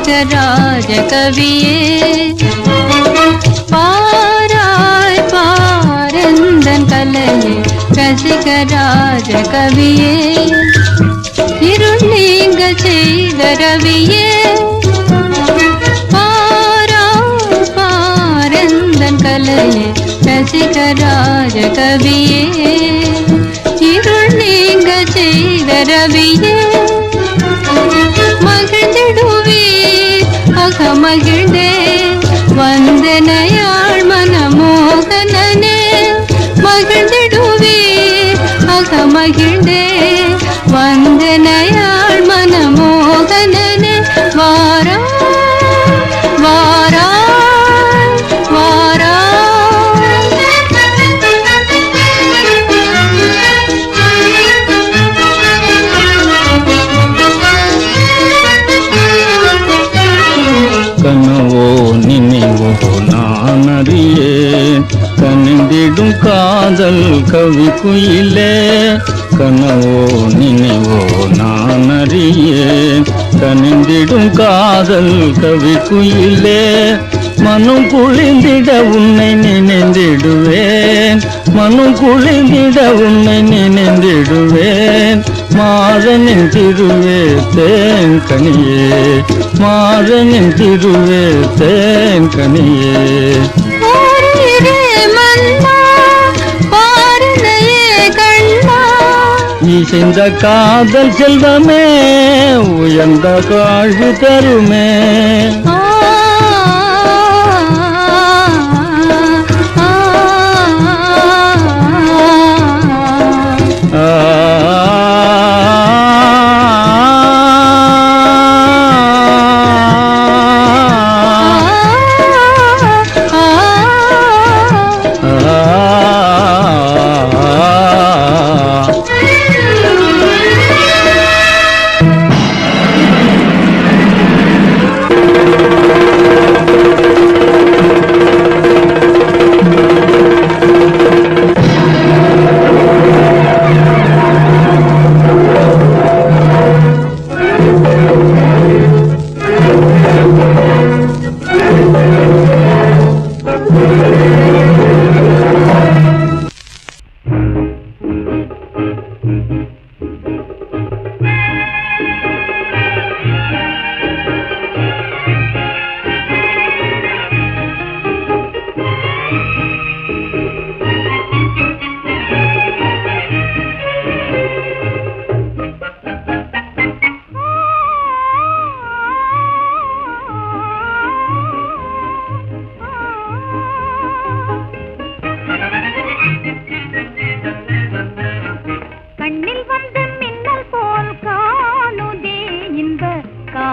ரசிகராஜ கவியே பாராய் பாரந்தன் கலையே ரசிகராஜ கவியே இருள் நீங்க செய்த ரவியே பாராய் பாரந்தன் கலையே ரசிகராஜ கவியே இருள் நீங்க செய்த ரவியே மகிழ்ந்திடுவே அகமகிழ்ந்தே வந்தனையாள் மனமோகனனே மகிழ்ந்திடுவே அகமகிழ்ந்தே வந்தனையாள் மனமோகனனே வாரா வாரா வாரா கனவோ நினைவோ நான் அறியேன் கனிந்திடும் காதல் கவி குயிலே கனவோ நினைவோ நான் அறியேன் கனிந்திடும் காதல் கவி குயிலே மனம் குளிர்ந்திட உன்னை நினைந்திடுவேன் மனம் குளிர்ந்திட உன்னை நினைந்திடுவேன் மாறனின் திருவே தேன் கனியே மாறனின் திருவே தேன் கனியே இசைந்த காதல் செல்வமே உயர்ந்த காழ்வு தருமே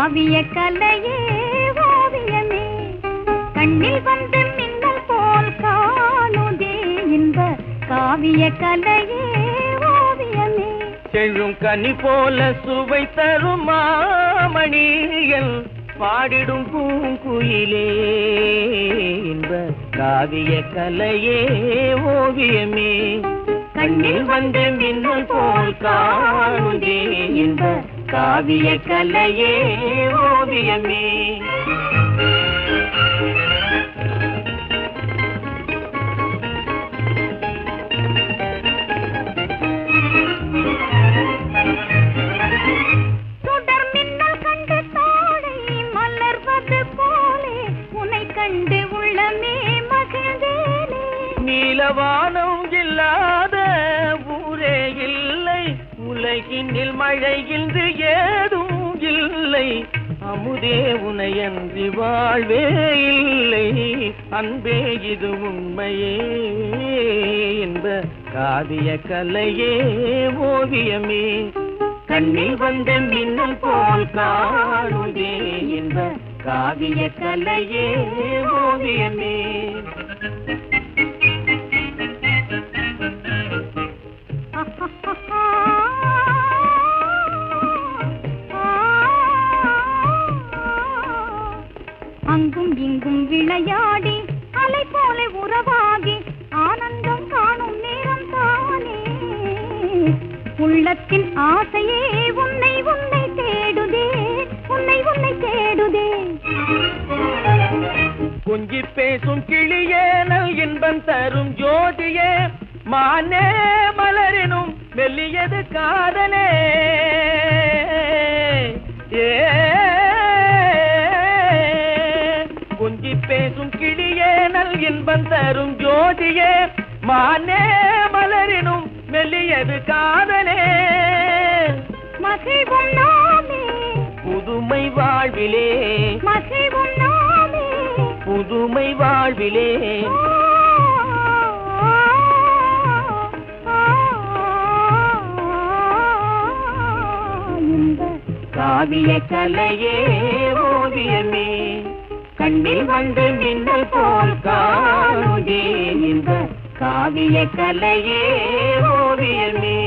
காவிய கலையே ஓவியமே கண்ணில் வந்து மின்னல் போல் காணுதே இன்ப காவிய கலையே ஓவியமே செழும் கனி போல சுவை தரும் மாமணியல் பாடிடும் பூங்குயிலே இன்ப காவிய கலையே ஓவியமே கண்ணில் வந்து மின்னல் போல் காணுதே இன்ப காவிய கலையே ஓவியமே சுடர் மின்னல் கண்டு தாழை மலர்வது போலே உன்னை கண்டு உள்ளமே மகிழ்ந்தேனே நீலவானம் இல்லாத ஊரே இல்லை உலகினில் மழை இன்று ஏதும் இல்லை அமுதே உனையன்றி வாழ்வே இல்லை அன்பே இது உண்மையே என்ப காவிய கலையே ஓவியமே கண்ணில் வந்த மின்னல் போல் காணுதே என்ப காவிய கலையே ஓவியமே அங்கும் இங்கும் விளையாடி அலை போல உறவாகி ஆனந்தம் காணும் நேரம் தானே உள்ளத்தின் ஆசையே உன்னை உன்னை தேடுதே உன்னை உன்னை தேடுதே கொஞ்சி பேசும் கிளியே நல் இன்பம் தரும் ஜோதியே மானே மலரினும் மெல்லியது காதலே ஏ கொஞ்சி பேசும் கிளியே நல் இன்பம் தரும் ஜோதியே மானே மலரினும் மெல்லியது காதலே மகிழ்வும் நாமே புதுமை வாழ்விலே மகிழ்வும் நாமே புதுமை வாழ்விலே காவிய கலையே ஓவியமே கண்ணில் வந்து மின்னல் போல் காணுதே இந்த காவிய கலையே ஓவியமே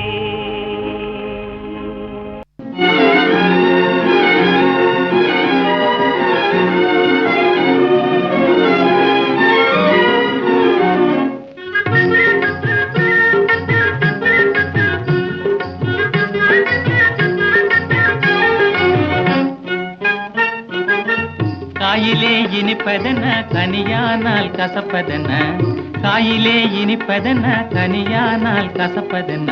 காயிலே இனிப்பதென்ன கனியானால் கசப்பதென்ன காயிலே இனிப்பதென்ன கனியானால் கசப்பதென்ன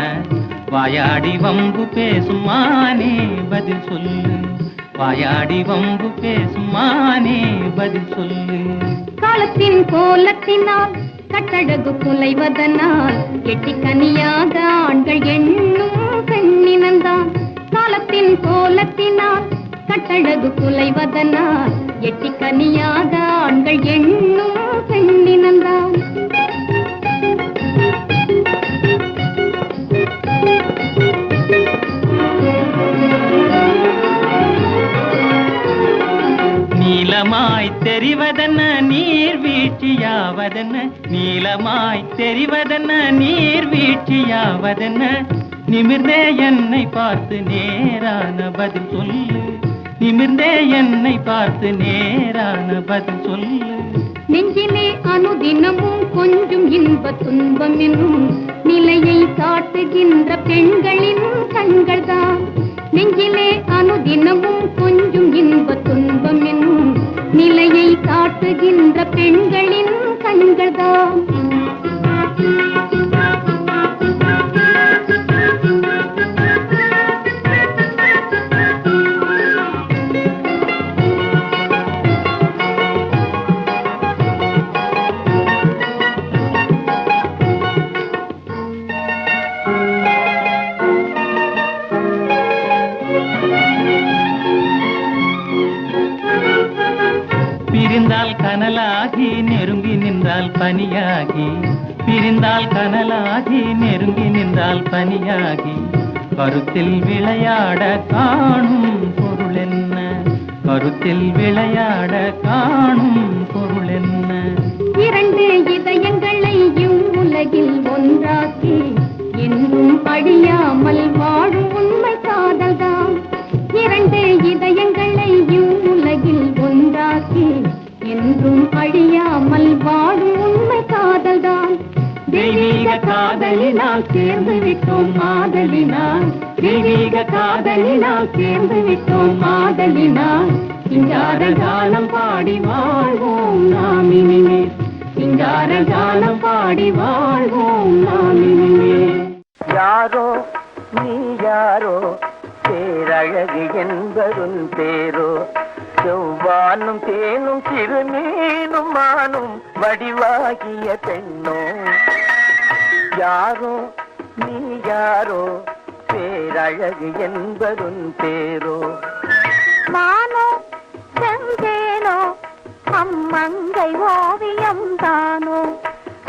வாயாடி வம்பு பேசும் மானே பதில் சொல்லு வாயாடி வம்பு பேசும் மானே பதில் சொல்லு காலத்தின் கோலத்தினால் கட்டழகு குலைவதனால் கெட்டிக்கனியாக ஆண்கள் எண்ணும் பெண்ணினந்தான் காலத்தின் கோலத்தினால் கட்டழகு குலைவதனால் எட்டிக்கனியாக ஆண்கள் எண்ணும் பெண்ணினந்தான் நீலமாய் தெரிவதென்ன நீர் வீழ்ச்சியாவதென்ன நீலமாய் தெரிவதென்ன நீர் வீழ்ச்சியாவதென்ன நிமிர்ந்தே என்னை பார்த்து நேரான பதில் சொல்லு நிமிர்ந்தே என்னை பார்த்து நேரான பதில் சொல்லு நெஞ்சிலே அனுதினமும் கொஞ்சம் இன்ப துன்பம் என்னும் நிலையை காட்டுகின்ற பெண்களின் கண்கள்தான் நெஞ்சிலே அனுதினமும் கொஞ்சம் இன்ப துன்பம் என்னும் நிலையை காட்டுகின்ற பெண்களின் கண்கள்தான் பிரிந்தால் கனலாகி நெருங்கி நின்றால் பனியாகி பிரிந்தால் கனலாகி நெருங்கி நின்றால் பனியாகி கருத்தில் விளையாட காணும் பொருள் என்ன கருத்தில் விளையாட காணும் பொருள் என்ன இரண்டு இதயங்களை இவ்வுலகில் ஒன்றாக்கி என்றும் அழியாமல் வாழும் உண்மை காதல்தான் இரண்டு இதயங்களை இவ்வுலகில் ஒன்றாக்கி என்றும் அழியாமல் வாழும் உண்மை காதல்தான் தெய்வீக காதலினால் சேர்ந்து விட்டோம் மாதலினால் தெய்வீக காதலினால் சேர்ந்து விட்டோம் மாதலினால் சிங்கார காலம் பாடி வாழ்வோம் நாம் இனிமே சிங்கார காலம் பாடி வாழ்வோம் நாம் இனிமே யாரோ நீ யாரோ பேரழகு என்பதும் பேரோ செவ்வானும் தேனும் சிறுமீனும் மானும் வடிவாகிய பெண்ணோ யாரோ நீ யாரோ பேரழகு என்பதும் பேரோ மானோ செந்தேனோ அம்மங்கை ஓவியம் தானோ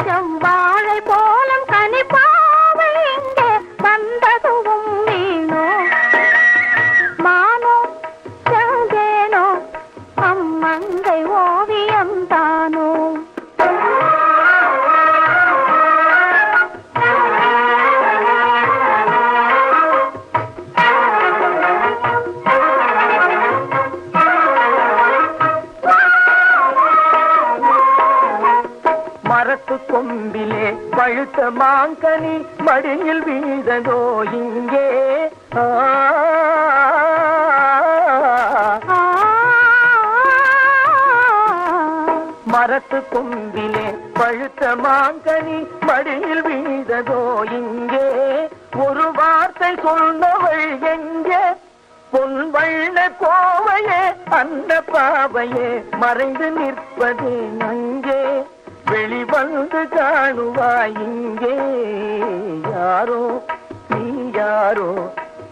செவ்வாழை போலும் கனிப்பாவை இங்கே வந்ததுவும் நீனோ மானோ செந்தேனோ அம்மங்கை ஓவியம் தானோ மரத்து கொம்பிலே பழுத்த மாங்கனி மடியில் வீழ்ந்ததோ இங்கே மரத்து கொம்பிலே பழுத்த மாங்கனி மடியில் வீழ்ந்ததோ இங்கே ஒரு வார்த்தை சொன்னவள் எங்கே பொன் வண்ண கோவையே அந்த பாவையே மறைந்து நிற்பது அங்கே வெளிவந்து காணுவாய் இங்கே யாரோ நீ யாரோ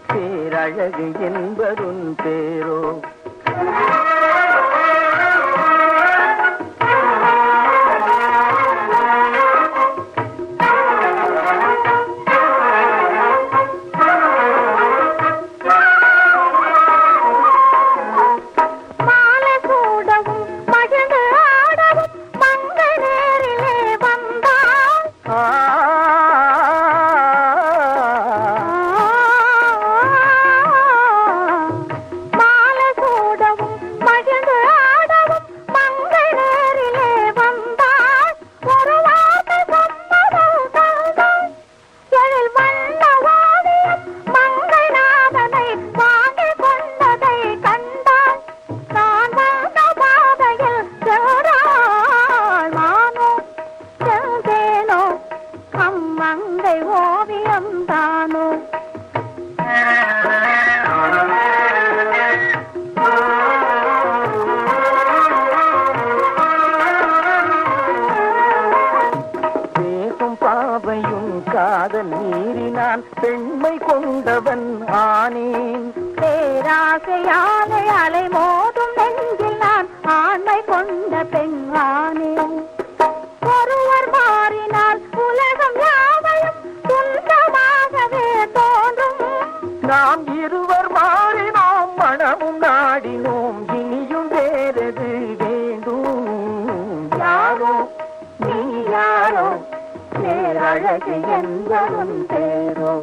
பேரழகு என்பதுன் பேரோ காதல் நீரினான் பெண்மை கொண்டவன் ஆனேன் பேராசையாலை அலை மோதும் நெஞ்சில் நான் ஆண்மை கொண்ட பெண் ஆனேன் ஒருவர் மாறினால் உலகம் யாவையும் துன்பமாகவே தோன்றும் நாம் இருவர் மாறினோம் மனமும் நாடினோம் இனியும் வேறது வேண்டும் யாரோ நீ யாரோ பேரழகு என்பதும் பேரோ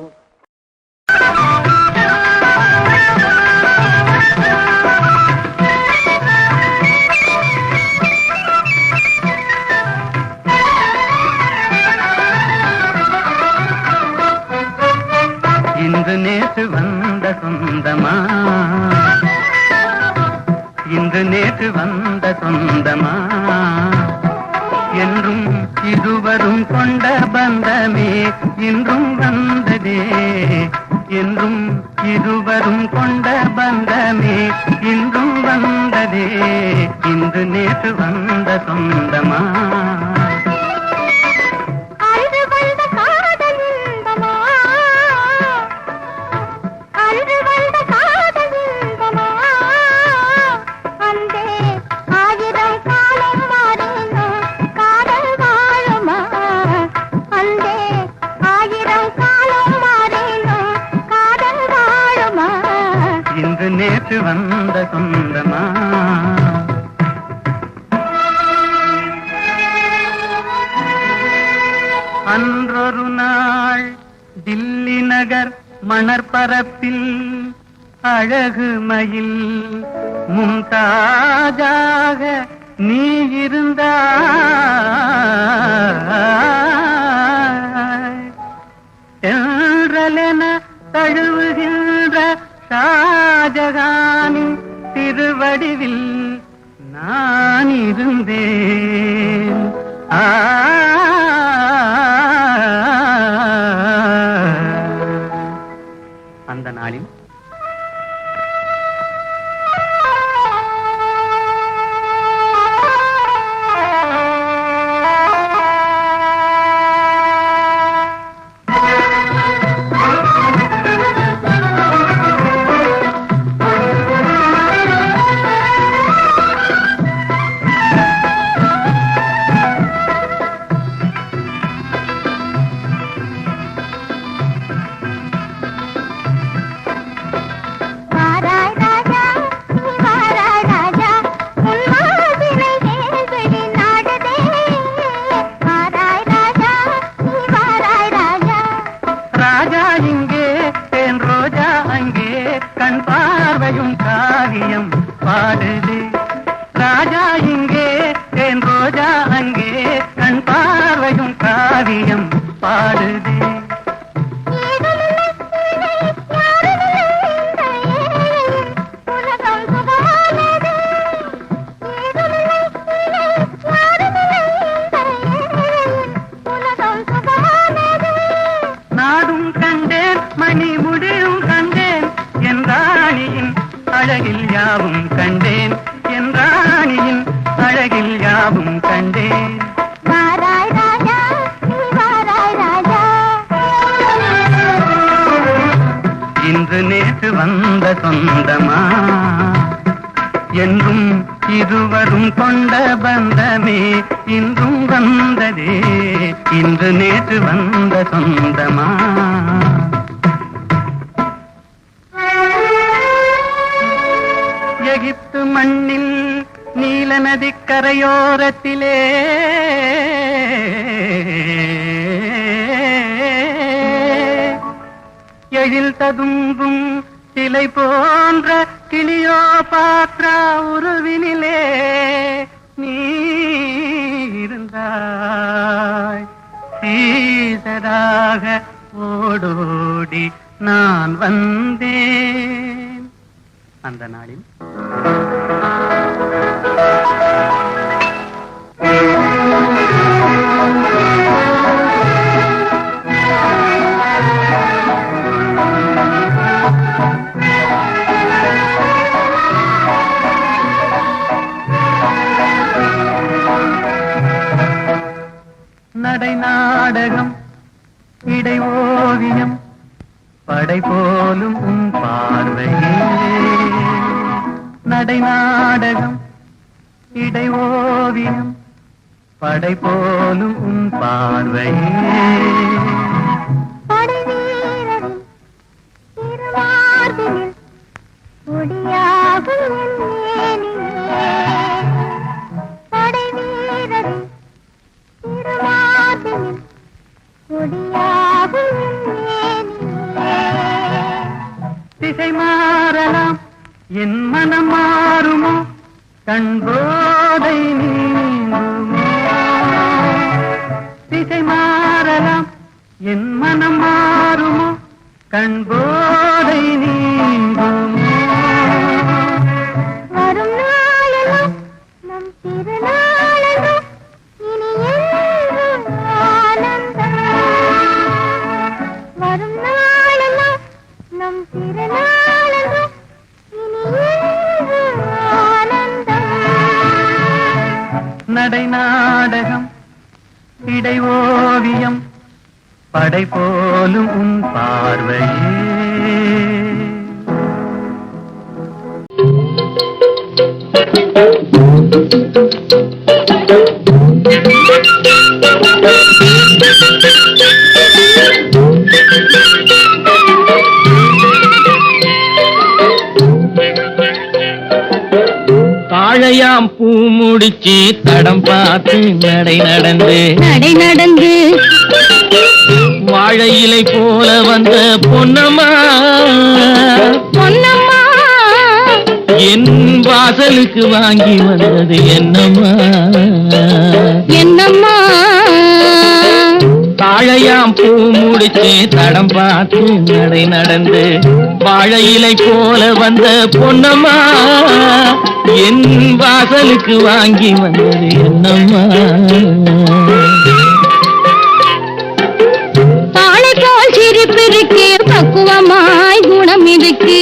இன்று நேற்று வந்த சொந்தமா இன்று நேற்று வந்த சொந்தமா என்றும் இருவரும் கொண்ட பந்தமே இன்றும் வந்ததே என்றும் இருவரும் கொண்ட பந்தமே இன்றும் வந்ததே இன்று நேற்று வந்த சொந்தமா நேற்று வந்த சொந்தமா அன்றொரு நாள் தில்லி நகர் மணற்பரப்பில் அழகு மயில் மும்தாஜாக நீ இருந்தாய் என்றலென தழுவுகின்ற ஷாஜகானின் திருவடிவில் நான் இருந்தேன் அந்த நாளில் பாடுது ராஜா இங்கே என் ரோஜா அங்கே கண் பார்வையும் காவியம் பாடுது உலகம் சுகமானது வந்த சொந்தமா என்றும் இருவரும் கொண்ட பந்தமே இன்றும் வந்ததே இன்று நேற்று வந்த சொந்தமா எகிப்து மண்ணில் நீல நதிக்கரையோரத்திலே எழில் ததும்பும் சிலை போன்ற கிளியோ பாத்ரா உருவினிலே நீ இருந்தாய் சீதராக ஓடோடி நான் வந்தேன் அந்த நாளில் நடை நாடகம் இடை ஓவியம் படை போலும் உன் பார்வையே நடை நாடகம் இடை ஓவியம் படை போலும் உன் பார்வையே படை வீரரின் திருவார்பினில் கொடியாகும் என் மேனியே. படை வீரரின் திருவார்பினில் கொடியாகும் என் மேனியே. திசை மாறலாம் என் மனம் மாறுமோ கண்போதை நீங்குமோ திசை மாறலாம் என் மனம் மாறுமோ கண்போதை நீங்குமோ வரும் நாளெல்லாம் நம் திருநாளெல்லாம் இனி என்றும் ஆனந்தம். வரும் நாளெல்லாம் நம் திருநாளெல்லாம் இனி என்றும் ஆனந்தம். நடை நாடகம் இடை ஓவியம் படை போலும் உன் பார்வையே தாழையாம் பூ முடிச்சு தடம் பார்த்து நடை நடந்து வாழை இலை போல வந்த பொன்னம்மா என் வாசலுக்கு வாங்கி வந்தது என்னம்மா தாழையாம் பூ முடிச்சு தடம் பார்த்து நடை நடந்து வாழை இலை போல வந்த பொன்னம்மா என் வாசலுக்கு வாங்கி வந்தது என்னம்மா தாளை போல் சிரிப்பு இருக்கு பக்குவமாய் குணம் இருக்கு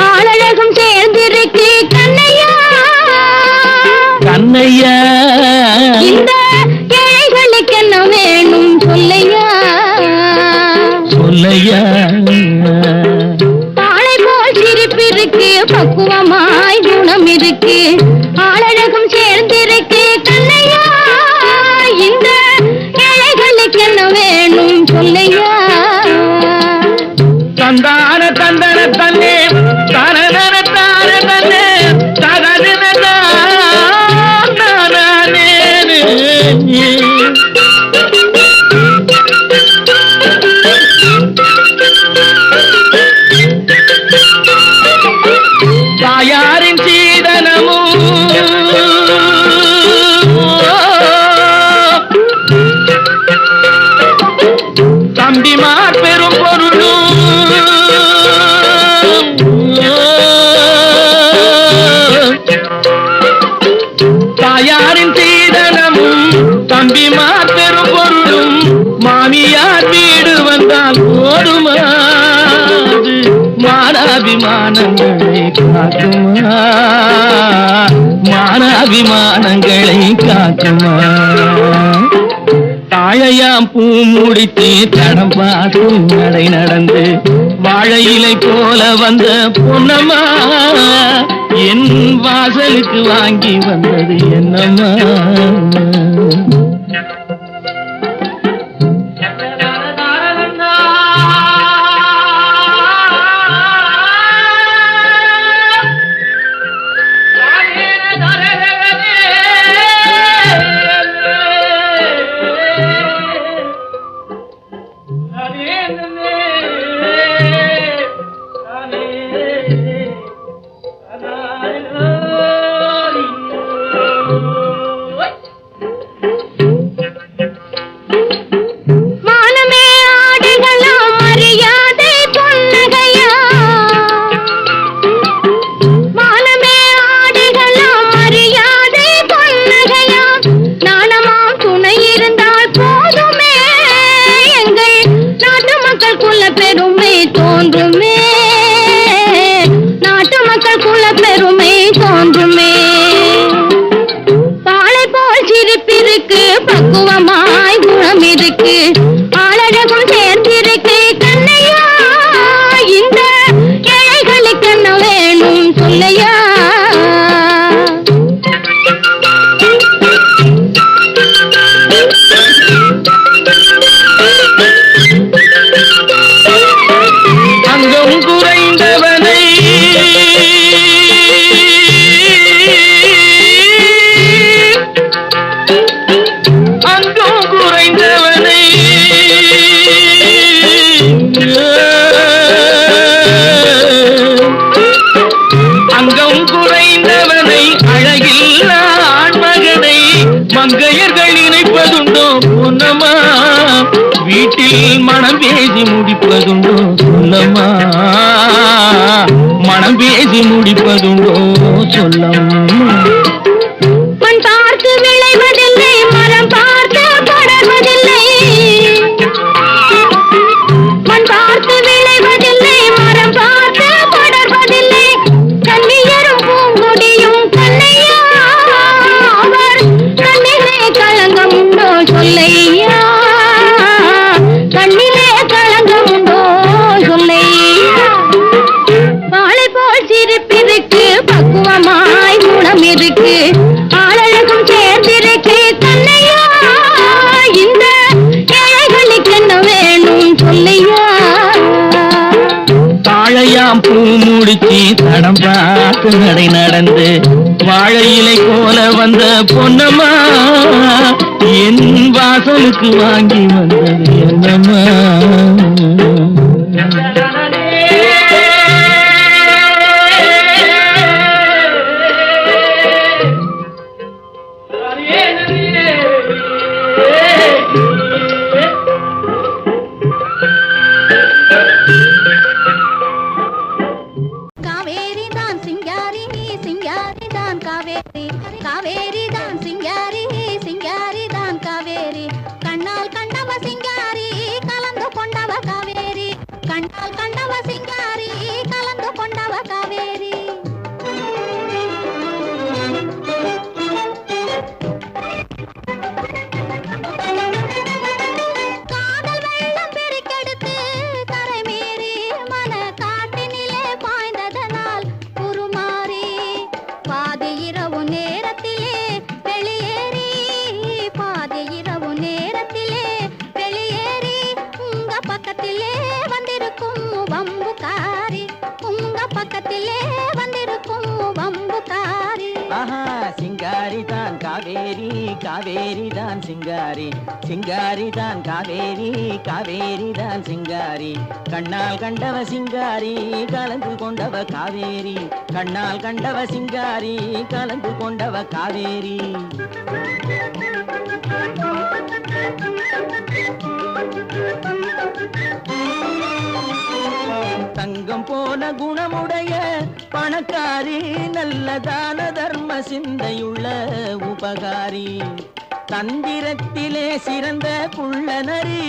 ஆளழகும் சேர்ந்திருக்கு கண்ணையா இந்த ஏழைகளுக்கு என்ன வேணும் சொல்லையா தாளை போல் சிரிப்பு இருக்கு பக்குவமாய் குணம் இருக்கு ஆளழகும் சேர்ந்திருக்கு கண்ணையா இந்த ஏழைகளுக்கு என்ன வேணும் சொல்லையா தந்தான தந்தன தன்னே தனதன தான தன்னே தகதின தானே தாயாரின் சீதனமும் தம்பிமார் பெரும் பொருளும் தாயாரின் சீதனமும் தம்பிமார் பெரும் பொருளும் மாமியார் வீடு வந்தால் ஓடுமா மானாபிமானங்களை காக்குமா மானாபிமானங்களை காக்குமா தாழையாம் பூ முடித்து தடம் பார்த்து நடை நடந்து வாழை இலை போல வந்த பொன்னம்மா என் வாசலுக்கு வாங்கி வந்தது என்னம்மா பக்குவமாய் குணம் இருக்கு ஆளழகும் சேர்ந்திருக்கு கண்ணையா இந்த ஏழைகளுக்கு என்ன வேணும் சொல்லையா அங்கம் குறைந்தவனை மங்கையர்கள் நினைப்பதுண்டோ பொன்னம்மா வீட்டில் மனம் பேசி முடிப்பதுண்டோ சொல்லம்மா மனம் பேசி முடிப்பதுண்டோ சொல்லம்மா மண் பார்த்து விளைவதில்லை மரம் பார்த்து படர்வதில்லை மண் பார்த்து விளைவதில்லை மரம் பார்த்து படர்வதில்லை கண்ணியரும் பூங்குடியும் கண்ணையா அவர் கண்ணிலே களங்கம் உண்டோ சொல்லையா கண்ணிலே களங்கம் உண்டோ சொல்லையா வாழை போல் சிரிப்பிருக்கு பக்குவமாய் குணம் இருக்கு ஆளழகும் சேர்ந்திருக்கு கண்ணையா இந்த ஏழைகளுக்கு என்ன வேணும் சொல்லையா தாழையாம் பூ முடிச்சு தடம் பார்த்து நடை நடந்து வாழை இலை போல வந்த பொன்னம்மா என் வாசலுக்கு வாங்கி வந்தது என்னம்மா காவேரி தான் சிங்காரி சிங்காரி தான் காவேரி காவேரி தான் சிங்காரி சிங்காரி தான் காவேரி கண்ணால் கண்டவ சிங்காரி கலந்து கொண்டவ காவேரி கண்ணால் கண்டவ சிங்காரி கலந்து கொண்டவ காவேரி காதல் வெள்ளம் பெருக்கெடுத்து கரை மீறி மன காட்டினிலே பாய்ந்ததனால் உருமாறி பாதி இரவு நேரத்திலே வெளியேறி பாதி இரவு நேரத்திலே வெளியேறி உங்க பக்கத்திலே வந்திருக்கும் வம்புக்காரி உங்க பக்கத்திலே வந்திருக்கும் வம்புக்காரி ஆஹா சிங்காரி தான் காவேரி காவேரி தான் சிங்காரி சிங்காரி தான் காவேரி காவேரி தான் சிங்காரி கண்ணால் கண்டவ சிங்காரி கலந்து கொண்டவ காவேரி கண்ணால் கண்டவ சிங்காரி கலந்து கொண்டவ காவேரி தங்கம் போல குணமுடைய பணக்காரி நல்ல தான தர்ம சிந்தையுள்ள உபகாரி தந்திரத்திலே சிறந்த குள்ளநரி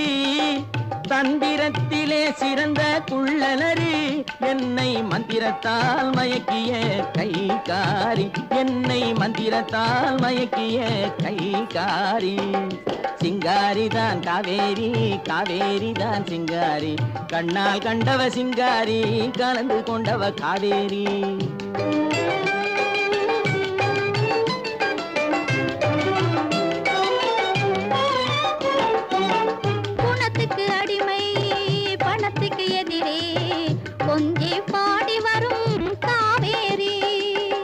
தந்திரத்திலே சிறந்த குள்ளலரி என்னை மந்திரத்தால் மயக்கிய கைகாரி என்னை மந்திரத்தால் மயக்கிய கைகாரி சிங்காரிதான் காவேரி காவேரிதான் சிங்காரி கண்ணால் கண்டவ சிங்காரி கலந்து கொண்டவ காவேரி குணத்துக்கு அடிமை பணத்துக்கு எதிரே கொஞ்சி பாடி வரும் காவேரி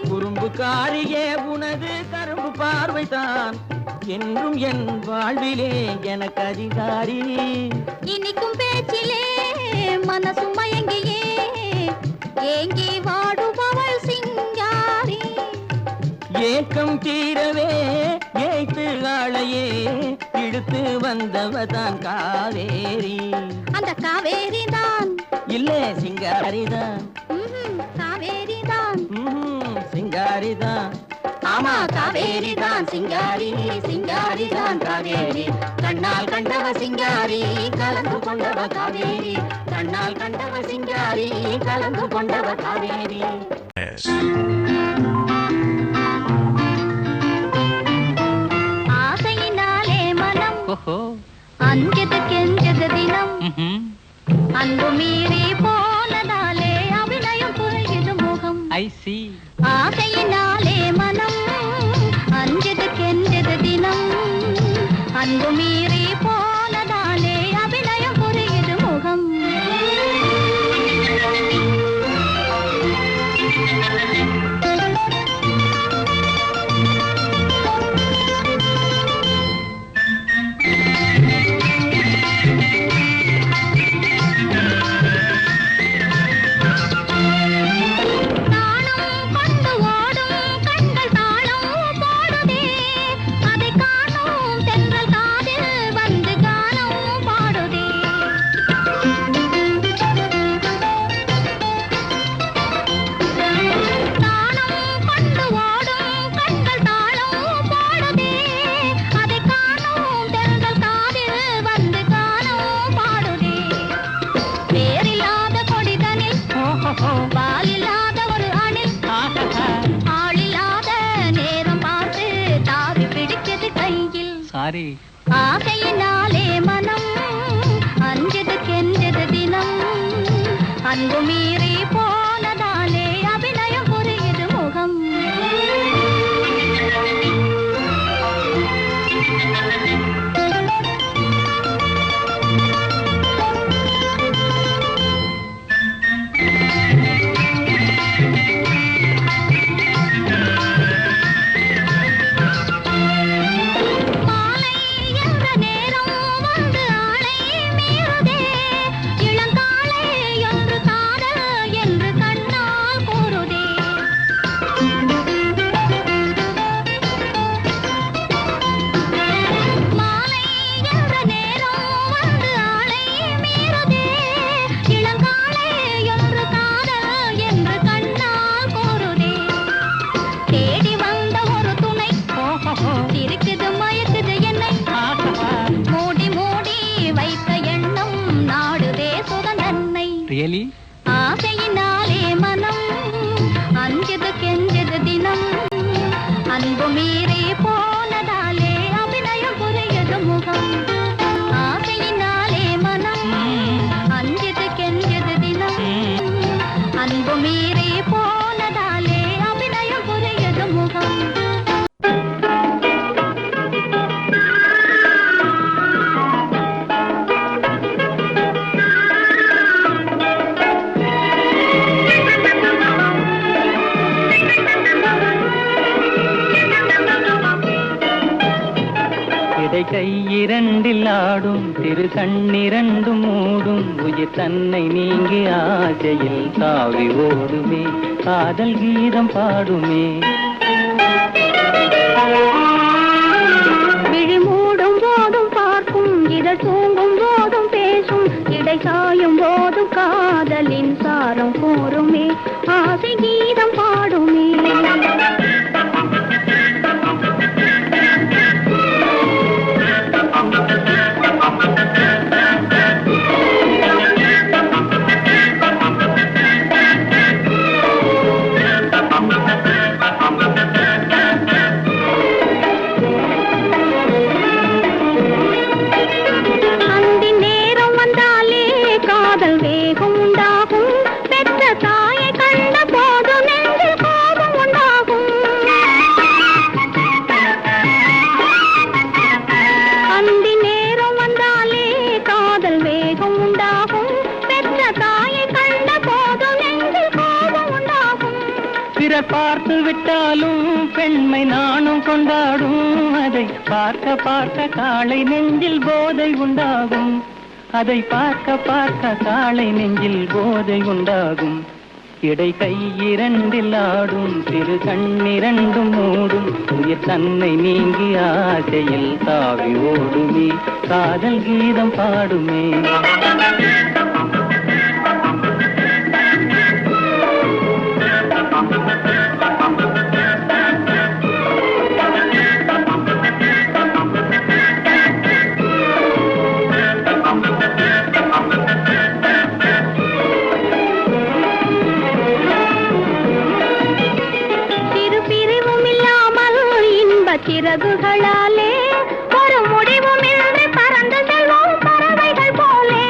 குறும்புக்காரியே உனது கரும்பு பார்வைதான் என்றும் என் வாழ்விலே எனக்கு அதிகாரி இனிக்கும் பேச்சிலே மனசு மயங்கியே ஏங்கி வாடுபவள் சிங்காரி ஏக்கம் தீரவே ஏய்த்து ஆளையே இழுத்து வந்தவதான் காவேரி அந்த காவேரி தான் இல்லே சிங்காரிதான் காவேரி தான் சிங்காரிதான் ஆமா காவேரி தான் சிங்காரி சிங்காரி தான் காவேரி கண்ணால் கண்டவ சிங்காரி கலந்து கொண்டவ காவேரி கண்ணால் கண்டவ சிங்காரி கலந்து கொண்டவ காவேரி ஆசையினாலே மனம் அஞ்சது கெஞ்சது தினம் அன்பு மீறி போனதாலே அபிநயம் புரியுது முகம் ஆசையினாலே மனம் அஞ்சது கெஞ்சது தினம் அன்பு மீறி போனதாலே அபிநயம் புரியுது முகம் ஆசையினாலே மனம் அஞ்சது கெஞ்சது தினம் அன்பு மீறி போனதாலே அபிநயம் புரியுது முகம் ஆசையினாலே மனம் அஞ்சது கெஞ்சது தினம் அன்பு மீறி போனதாலே அபிநயம் புரியுது முகம் ஆசையினாலே மனம் அஞ்சது கெஞ்சது தினம் அன்பு மீறி போனதாலே அபிநயம் புரியுது முகம் கை இரண்டில் ஆடும் திரு கண்ணிரண்டும் மூடும் உயிர் தன்னை நீங்கி ஆசையில் தாவி ஓடுமே காதல் கீதம் பாடுமே விழி மூடும் போதும் பார்க்கும் இதழ் தூங்கும் போதும் பேசும் இடை சாயும் போதும் காதலின் சாரம் கூறுமே ஆசை கீதம் பாடுமே பார்த்து விட்டாலும் பெண்மை நானும் கொண்டாடும். அதை பார்க்க பார்க்க காளை நெஞ்சில் போதை உண்டாகும். அதை பார்க்க பார்க்க காளை நெஞ்சில் போதை உண்டாகும். இடை கை இரண்டில் ஆடும், திரு கண்ணிரண்டும் மூடும், உயிர் தன்னை நீங்கி ஆசையில் தாவி ஓடுமே, காதல் கீதம் பாடுமே. சிறகுகளாலே ஒரு முடிவுமின்றி பறந்து செல்வோம் பறவைகள் போலே.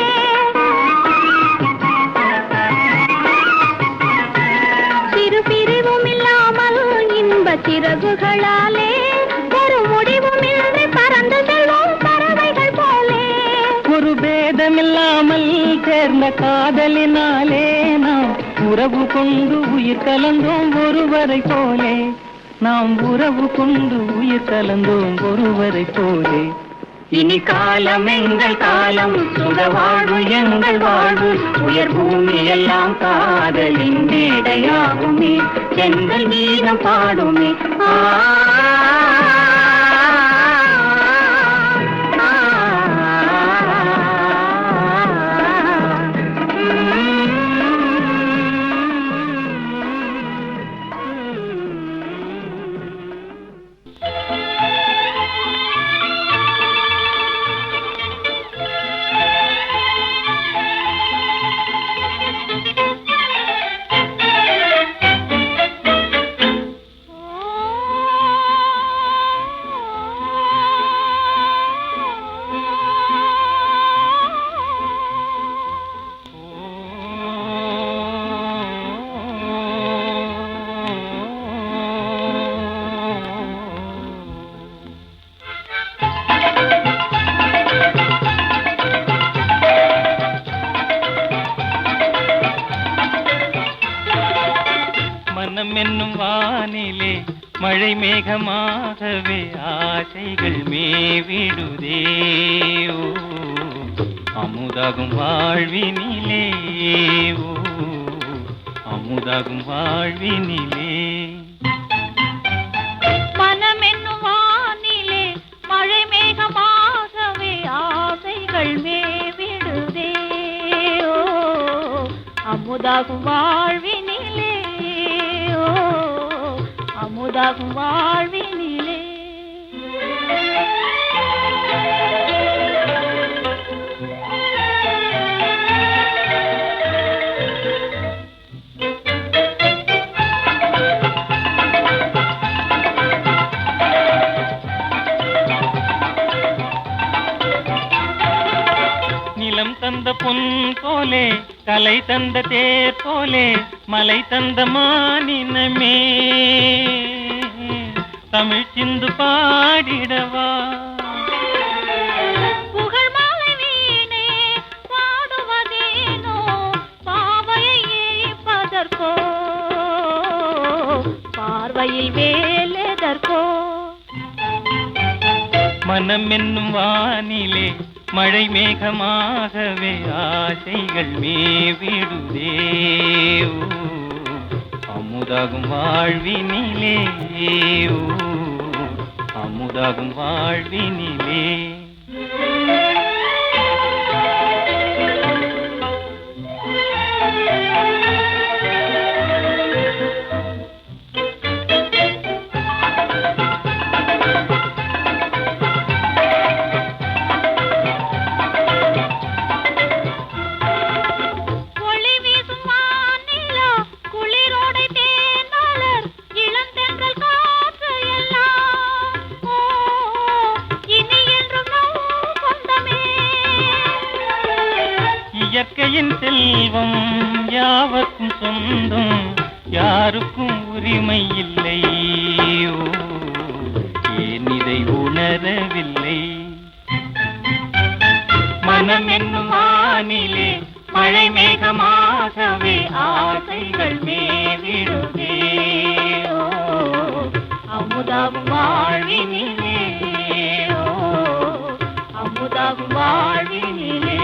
சிறு பிரிவும் இல்லாமல் இன்ப சிறகுகளாலே ஒரு முடிவுமின்றி பறந்து செல்வோம் பறவைகள் போலே. ஒரு பேதமில்லாமல் சேர்ந்த காதலினாலே நாம் உறவு கொண்டு உயிர் கலந்தோம் ஒருவரை போலே. நாம் உறவு கொண்டு உயிர் கலந்தோம் ஒருவரை போலே. இனி காலம் எங்கள் காலம், சுக வாழ்வு எங்கள் வாழ்வு, உயர் பூமி எல்லாம் காதலின் மேடையாகுமே, செங்கல் கீதம் பாடுமே. மனம் என்னும் வானிலே மழை மேகமாகவே ஆசைகள் மேவிடுதே. ஓ அமுதாகும் வாழ்வினிலே, ஓ அமுதாகும் வாழ்வினிலே. மனம் என்னும் வானிலே மழை மேகமாகவே ஆசைகள் மேவிடுதே. ஓ அமுதாகும் வாழ்வினிலே, அமுதாகும் வாழ்வினிலே. நிலம் தந்த பொன் போலே, கலை தந்த தேர் போலே, மலை தந்த மானினமே, தமிழ் சிந்து பாடிடவா. புகழ் மாலை வீணே பாடுவதேனோ, பாவையை ஏய்ப்பதற்கோ, பார்வையில் வேலெதற்கோ. மனம் என்னும் வானிலே மழை மேகமாகவே ஆசைகள் மேவிடுதே. ஓ அமுதாகும் வாழ்வினிலே, ஓ அமுதாகும் வாழ்வினிலே. இயற்கையின் செல்வம் யாவர்க்கும் சொந்தம், யாருக்கும் உரிமை இல்லை. ஓ ஏன் இதை உணரவில்லை? மனம் என்னும் வானிலே மழை மேகமாகவே ஆசைகள் மேவிடுதே. அமுதாகும் வாழ்வினிலே அமுதாகும் வாழ்வினிலே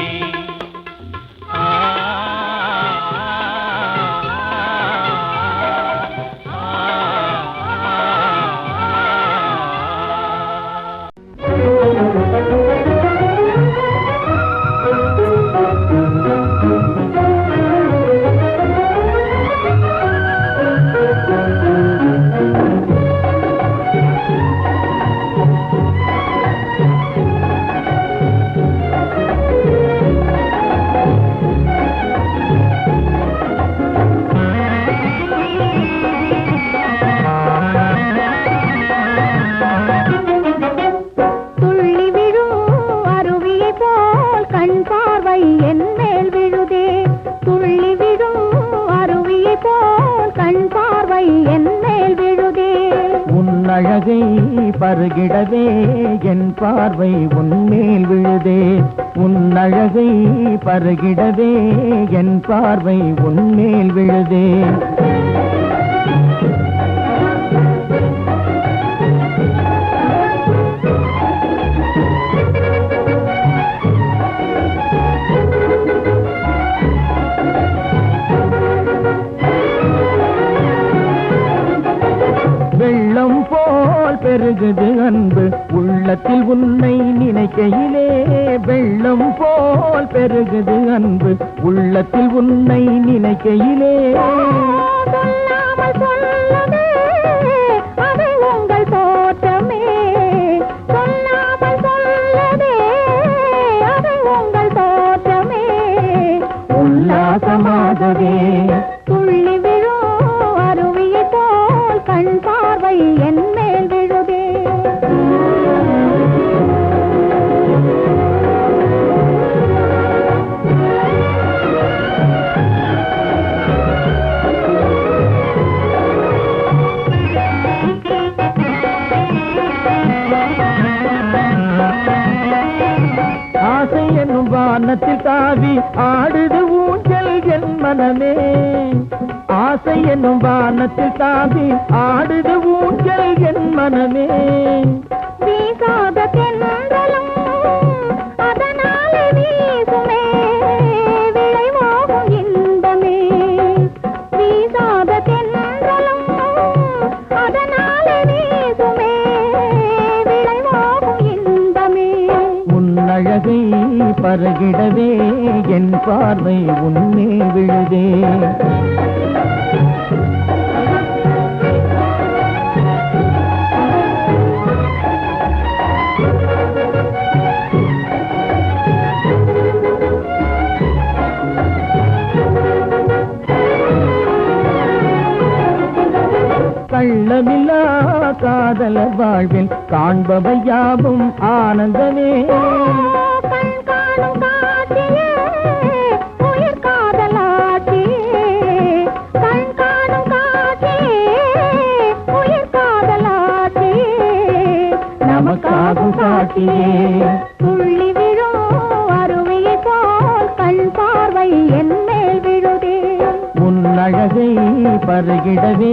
அழகை பருகிடவே என் பார்வை உன்மேல் விழுதே உன் அழகை பருகிடவே என் பார்வை உன்மேல் விழுதே வெள்ளம் போல் பெருகுது அன்பு உள்ளத்தில் உன்னை நினைக்கையிலே வெள்ளம் போல் பெருகுது அன்பு உள்ளத்தில் உன்னை நினைக்கையிலே சொல்லாமல் சொல்லவே அது உங்கள் தோற்றமே சொல்லாமல் சொல்லவே அது உங்கள் தோற்றமே உல்லாசமாகவே துள்ளி விழும் அருவியை போல் கண் பார்வை என் மேல் விழுதே ஆசை என்னும் வானத்தில் தாவி ஆடுது ஊஞ்சல் என் மனமே ஆசை என்னும் வானத்தில் தாவி ஆடுது ஊஞ்சல் என் மனமே வீசாத தென்றலும் அதனாலே வீசுமே விளைவாகும் இன்பமே வீசாத தென்றலும் அதனாலே வீசுமே விளைவாகும் இன்பமே உன் அழகை பருகிடவே என் பார்வை உன்னே விழுதே கள்ளமில்லா காதலர் வாழ்வில் காண்பவை யாவும் ஆனந்தமே கண் காணும் காட்சியே உயிர் காதலாட்சியே கண் காணும் காட்சியே உயிர் காதலாட்சியே நமக்காகும் காட்டியே துள்ளி விழும் அருவியை போல் கண் பார்வை என் மேல் விழுதே உன் அழகை பருகிடவே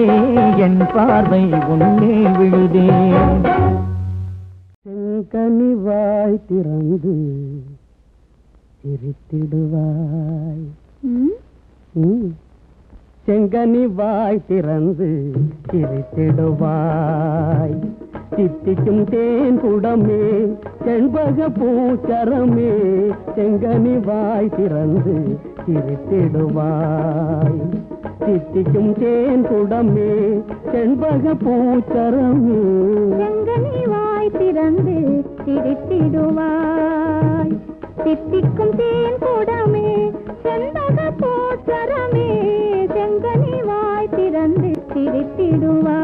என் பார்வை உன்னே விழுதே செங்கனி வாய் திறந்து சிரித்திடுவாய் செங்கனி வாய் திறந்து சிரித்திடுவாய் சித்திக்கும் தேன் குடமே செண்பக பூச்சரமே செங்கனி வாய் திறந்து சிரித்திடுவாய் சித்திக்கும் தேன் குடமே செண்பக பூச்சரமே செங்கனி வாய் திறந்து சிரித்திடுவாய் சித்திக்கும் தேன் குடமே செண்பக பூச்சரமே செங்கனி வாய் திறந்து சிரித்திடுவாய்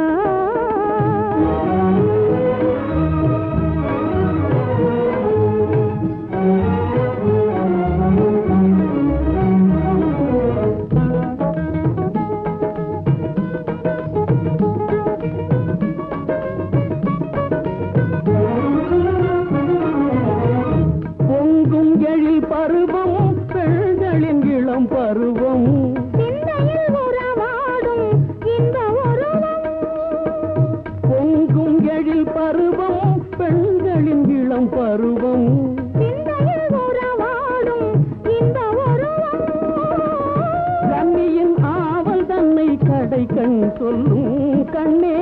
பொங்கும் எழில் பருவம் பெண்களின் இளம் பருவம் சிந்தையில் உறவாடும் இந்த உருவம் இளம் பருவம் சிந்தையில் உறவாடும் இந்த உருவம் கன்னியின் ஆவல் தன்னை கடை கண் சொல்லும் கண்ணே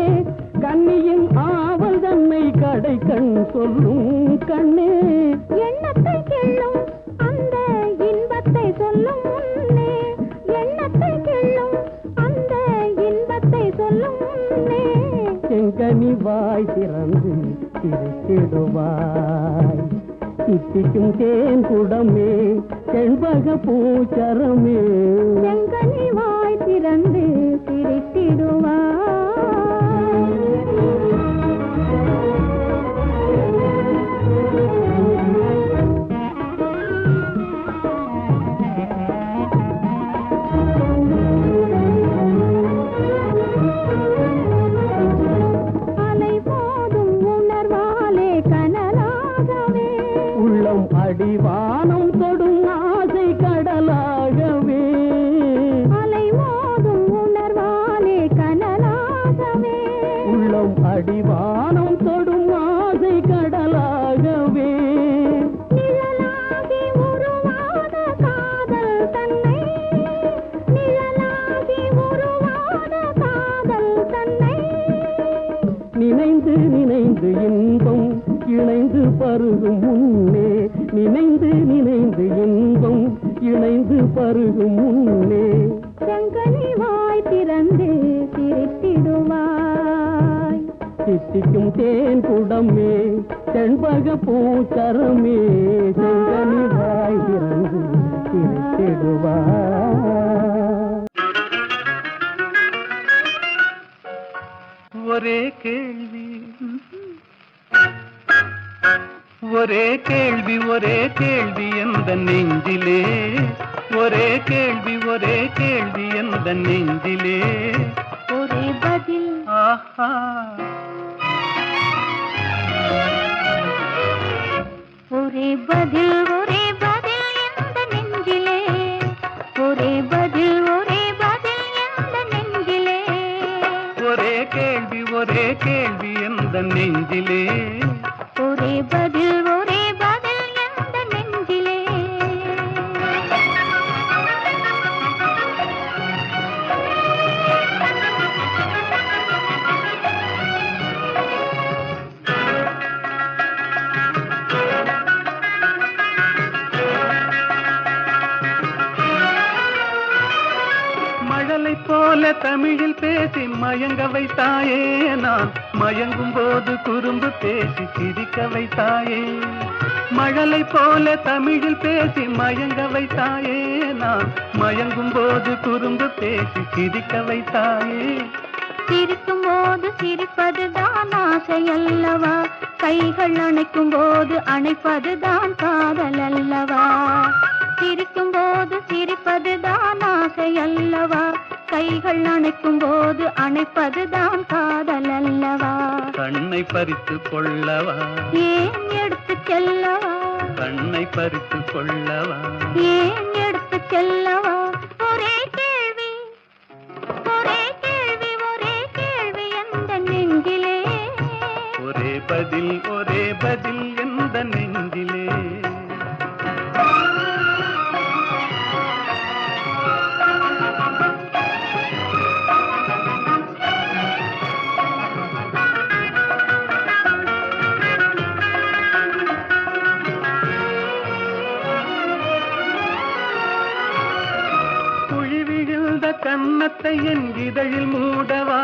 கன்னியின் ஆவல் தன்னை கடை கண் சொல்லும் கண்ணே எண்ணத்தை கிள்ளும் அந்த இன்பத்தை சொல்லும் முன்னே எண்ணத்தை கிள்ளும் அந்த இன்பத்தை சொல்லும் முன்னே செங்கனி வாய் திறந்து சிரித்திடுவாய் சித்திக்கும் தேன் குடமே செண்பக பூச்சரமே செங்கனி வாய் திறந்து சிரித்திடுவாய் அடிவானம் தொடும் ஆசை கடலாகவே அலை மோதும் உணர்வாலே கனலாகவே உள்ளம் அடிவானம் தொடும் ஆசை கடலாகவே நிழலாகி உருவாத காதல் தன்னை நிழலாகி உருவாத காதல் தன்னை நினைந்து நினைந்து இன்பம் இணைந்து பருகும் முன்னே நினைந்து நினைந்து இன்பம் இணைந்து பருகும் முன்னே செங்கனி வாய் திறந்து சிரித்திடுவாய் சித்திக்கும் தேன் குடமே செண்பக பூச்சரமே செங்கனி வாய் திறந்து சிரித்திடுவாய் ஒரே கேள்வி ஒரே கேள்வி ஒரே கேள்வி எந்த நெஞ்சிலே ஒரே கேள்வி எந்த நெஞ்சிலே ஒரே பதில் ஆஹா ஒரே பதில் எந்த நெஞ்சிலே ஒரே பதில் எந்த நெஞ்சிலே ஒரே கேள்வி எந்த நெஞ்சிலே ஒரே பதில் எந்த நெஞ்சிலே மழலை போல தமிழில் பேசி மயங்க வைத்தாயே நான் மயங்கும் போது குறும்பு பேசி சிரிக்க வைத்தாயே மழலை போல தமிழில் பேசி மயங்க வைத்தாயே நான் மயங்கும் போது குறும்பு பேசி சிரிக்க வைத்தாயே சிரிக்கும் போது சிரிப்பதுதான் ஆசை அல்லவா கைகள் அணைக்கும் போது அணைப்பதுதான் காதல் அல்லவா சிரிக்கும் போது சிரிப்பதுதான் ஆசை அல்லவா கைகள் அணைக்கும் போது அணைப்பதுதான் காதல் அல்லவா கண்ணை பறித்து கொள்ளவா ஏன் எடுத்து செல்லவா கண்ணை பறித்து கொள்ளவா ஏன் எடுத்து செல்லவா ஒரே கேள்வி எந்த நெஞ்சிலே ஒரே பதில் எந்த நெஞ்சிலே கன்னத்தை என் இதழில் மூடவா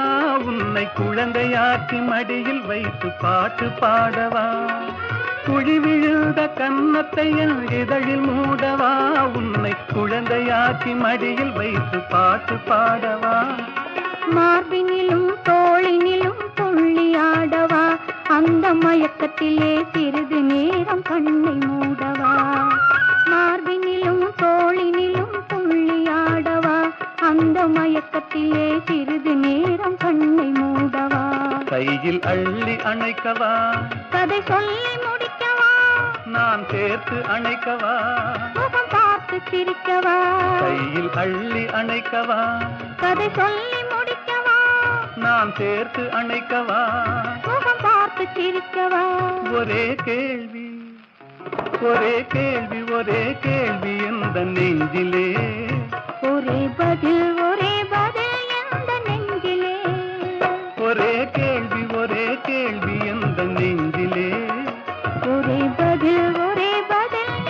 உன்னை குழந்தையாக்கி மடியில் வைத்து பாட்டு பாடவா குழி விழுந்த கன்னத்தை என் இதழில் மூடவா உன்னை குழந்தையாக்கி மடியில் வைத்து பாட்டு பாடவா மார்பினிலும் தோளினிலும் துள்ளியாடவா அந்த மயக்கத்திலே சிறிது நேரம் கண்ணை மூடவா மார்பினிலும் தோளினிலும் துள்ளியாடவா அந்த மயக்கத்திலே சிறிது நேரம் கண்ணை மூடவா கையில் அள்ளி அணைக்கவா கதை சொல்லி முடிக்கவா நான் சேர்த்து அணைக்கவா முகம் பார்த்து சிரிக்கவா கையில் அள்ளி அணைக்கவா கதை சொல்லி முடிக்கவா நான் சேர்த்து அணைக்கவா முகம் பார்த்து சிரிக்கவா ஒரே கேள்வி ஒரே கேள்வி எந்த நெஞ்சிலே ஒரே பதில் எந்த நெஞ்சிலே ஒரே கேள்வி எந்த நெஞ்சிலே ஒரே பதில்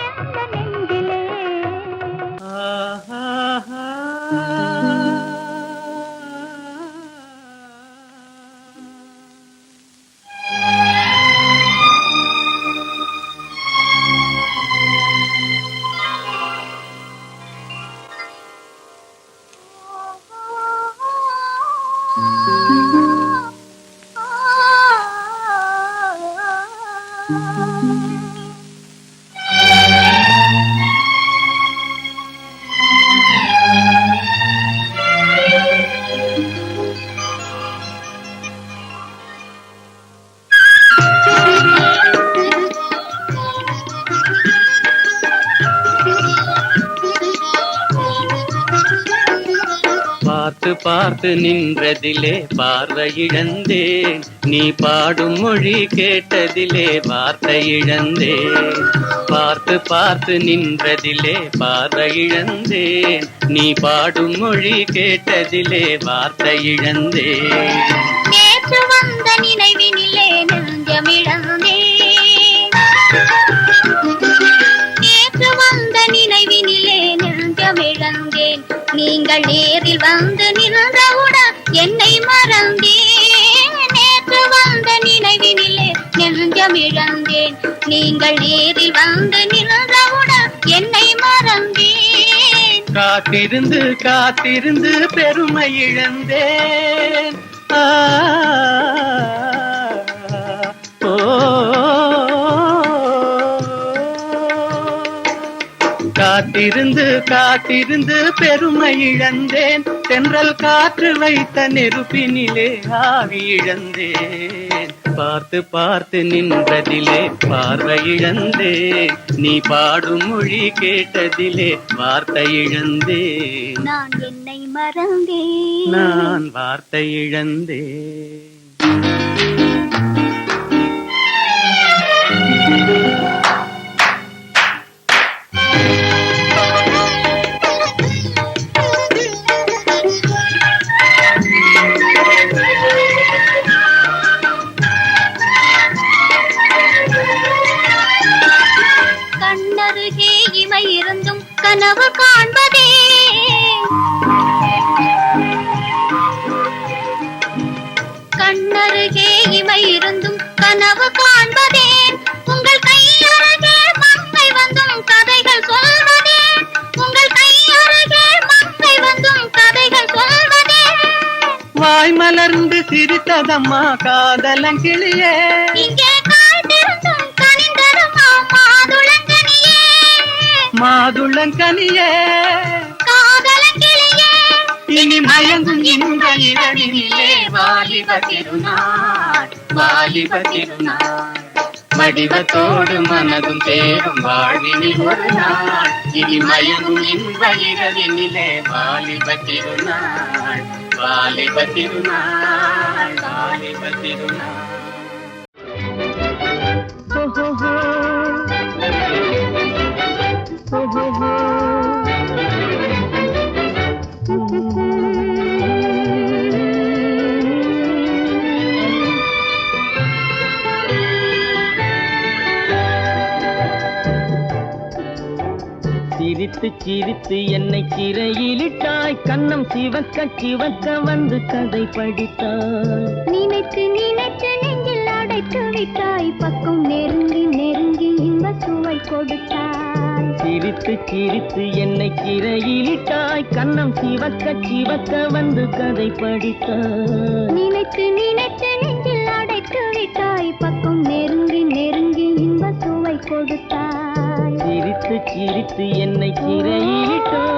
எந்த நெஞ்சிலே பார்த்து நின்றதிலே பார்வை இழந்தேன் நீ பாடும் மொழி கேட்டதிலே வார்த்தை இழந்தேன் பார்த்து நின்றதிலே பார்வை இழந்தேன் நீ பாடும் மொழி கேட்டதிலே வார்த்தை இழந்தேன் நேற்று வந்த நினைவினிலே நெஞ்சமிழந்தேன் நேற்று வந்த நினைவினிலே நெஞ்சமிழந்தேன் நீங்கள் நேரில் வந்து நின்றவுடன் என்னை மறந்தேன் நேற்று வந்த நினைவினிலே நெஞ்சமிழந்தேன் நீங்கள் நேரில் வந்து நின்றவுடன் என்னை மறந்தேன் காத்திருந்து பெருமை இழந்தேன் காத்திருந்து பெருமை இழந்தேன் தென்றல் காற்று வைத்த நெருப்பினிலே ஆவி இழந்தேன் பார்த்து நின்றதிலே பார்வை இழந்தேன் நீ பாடும் மொழி கேட்டதிலே வார்த்தை இழந்தேன் நான் என்னை மறந்தேன் நான் வார்த்தை இழந்தேன் கண்ணருகே இமை இருந்தும் கனவு காண்பதே கண்ணருகே இமை இருந்தும் கனவு காண்பதே உங்கள் கையருகே மங்கை வந்தும் கதைகள் சொல்வதே உங்கள் கையருகே மங்கை வந்தும் கதைகள் சொல்வதே வாய் மலர்ந்து சிரித்ததம்மா காதலங்கிளியே இங்கே காத்திருந்தும் கனிந்தருமா மாதுளங்கனியே மாதுளங்கனியே காதலங்கிளியே இனி மயங்கும் இந்த இரவினிலே வாலிப திருநாள் வடிவத்தோடு மனதும் தேரும் வாழ்வினில் ஒரு நாள் இனி மயங்கும் இந்த இரவினிலே வாலிப திருநாள் சிரித்து என்னை சிறையிலிட்டாய் கண்ணம் சிவக்க வந்து கதை படித்தாய் நினைத்து நெஞ்சில் அடைத்து விட்டாய் பக்கம் நெருங்கி இன்ப சுவை கொடுத்தாய் சிரித்து என்னை சிறையிலிட்டாய் கண்ணம் சிவக்க வந்து கதை படித்தாய் நினைத்து நெஞ்சில் அடைத்து விட்டாய் பக்கம் நெருங்கி இன்ப சுவை கொடுத்தாய் சிரித்து என்னை சிறையிலிட்டாய்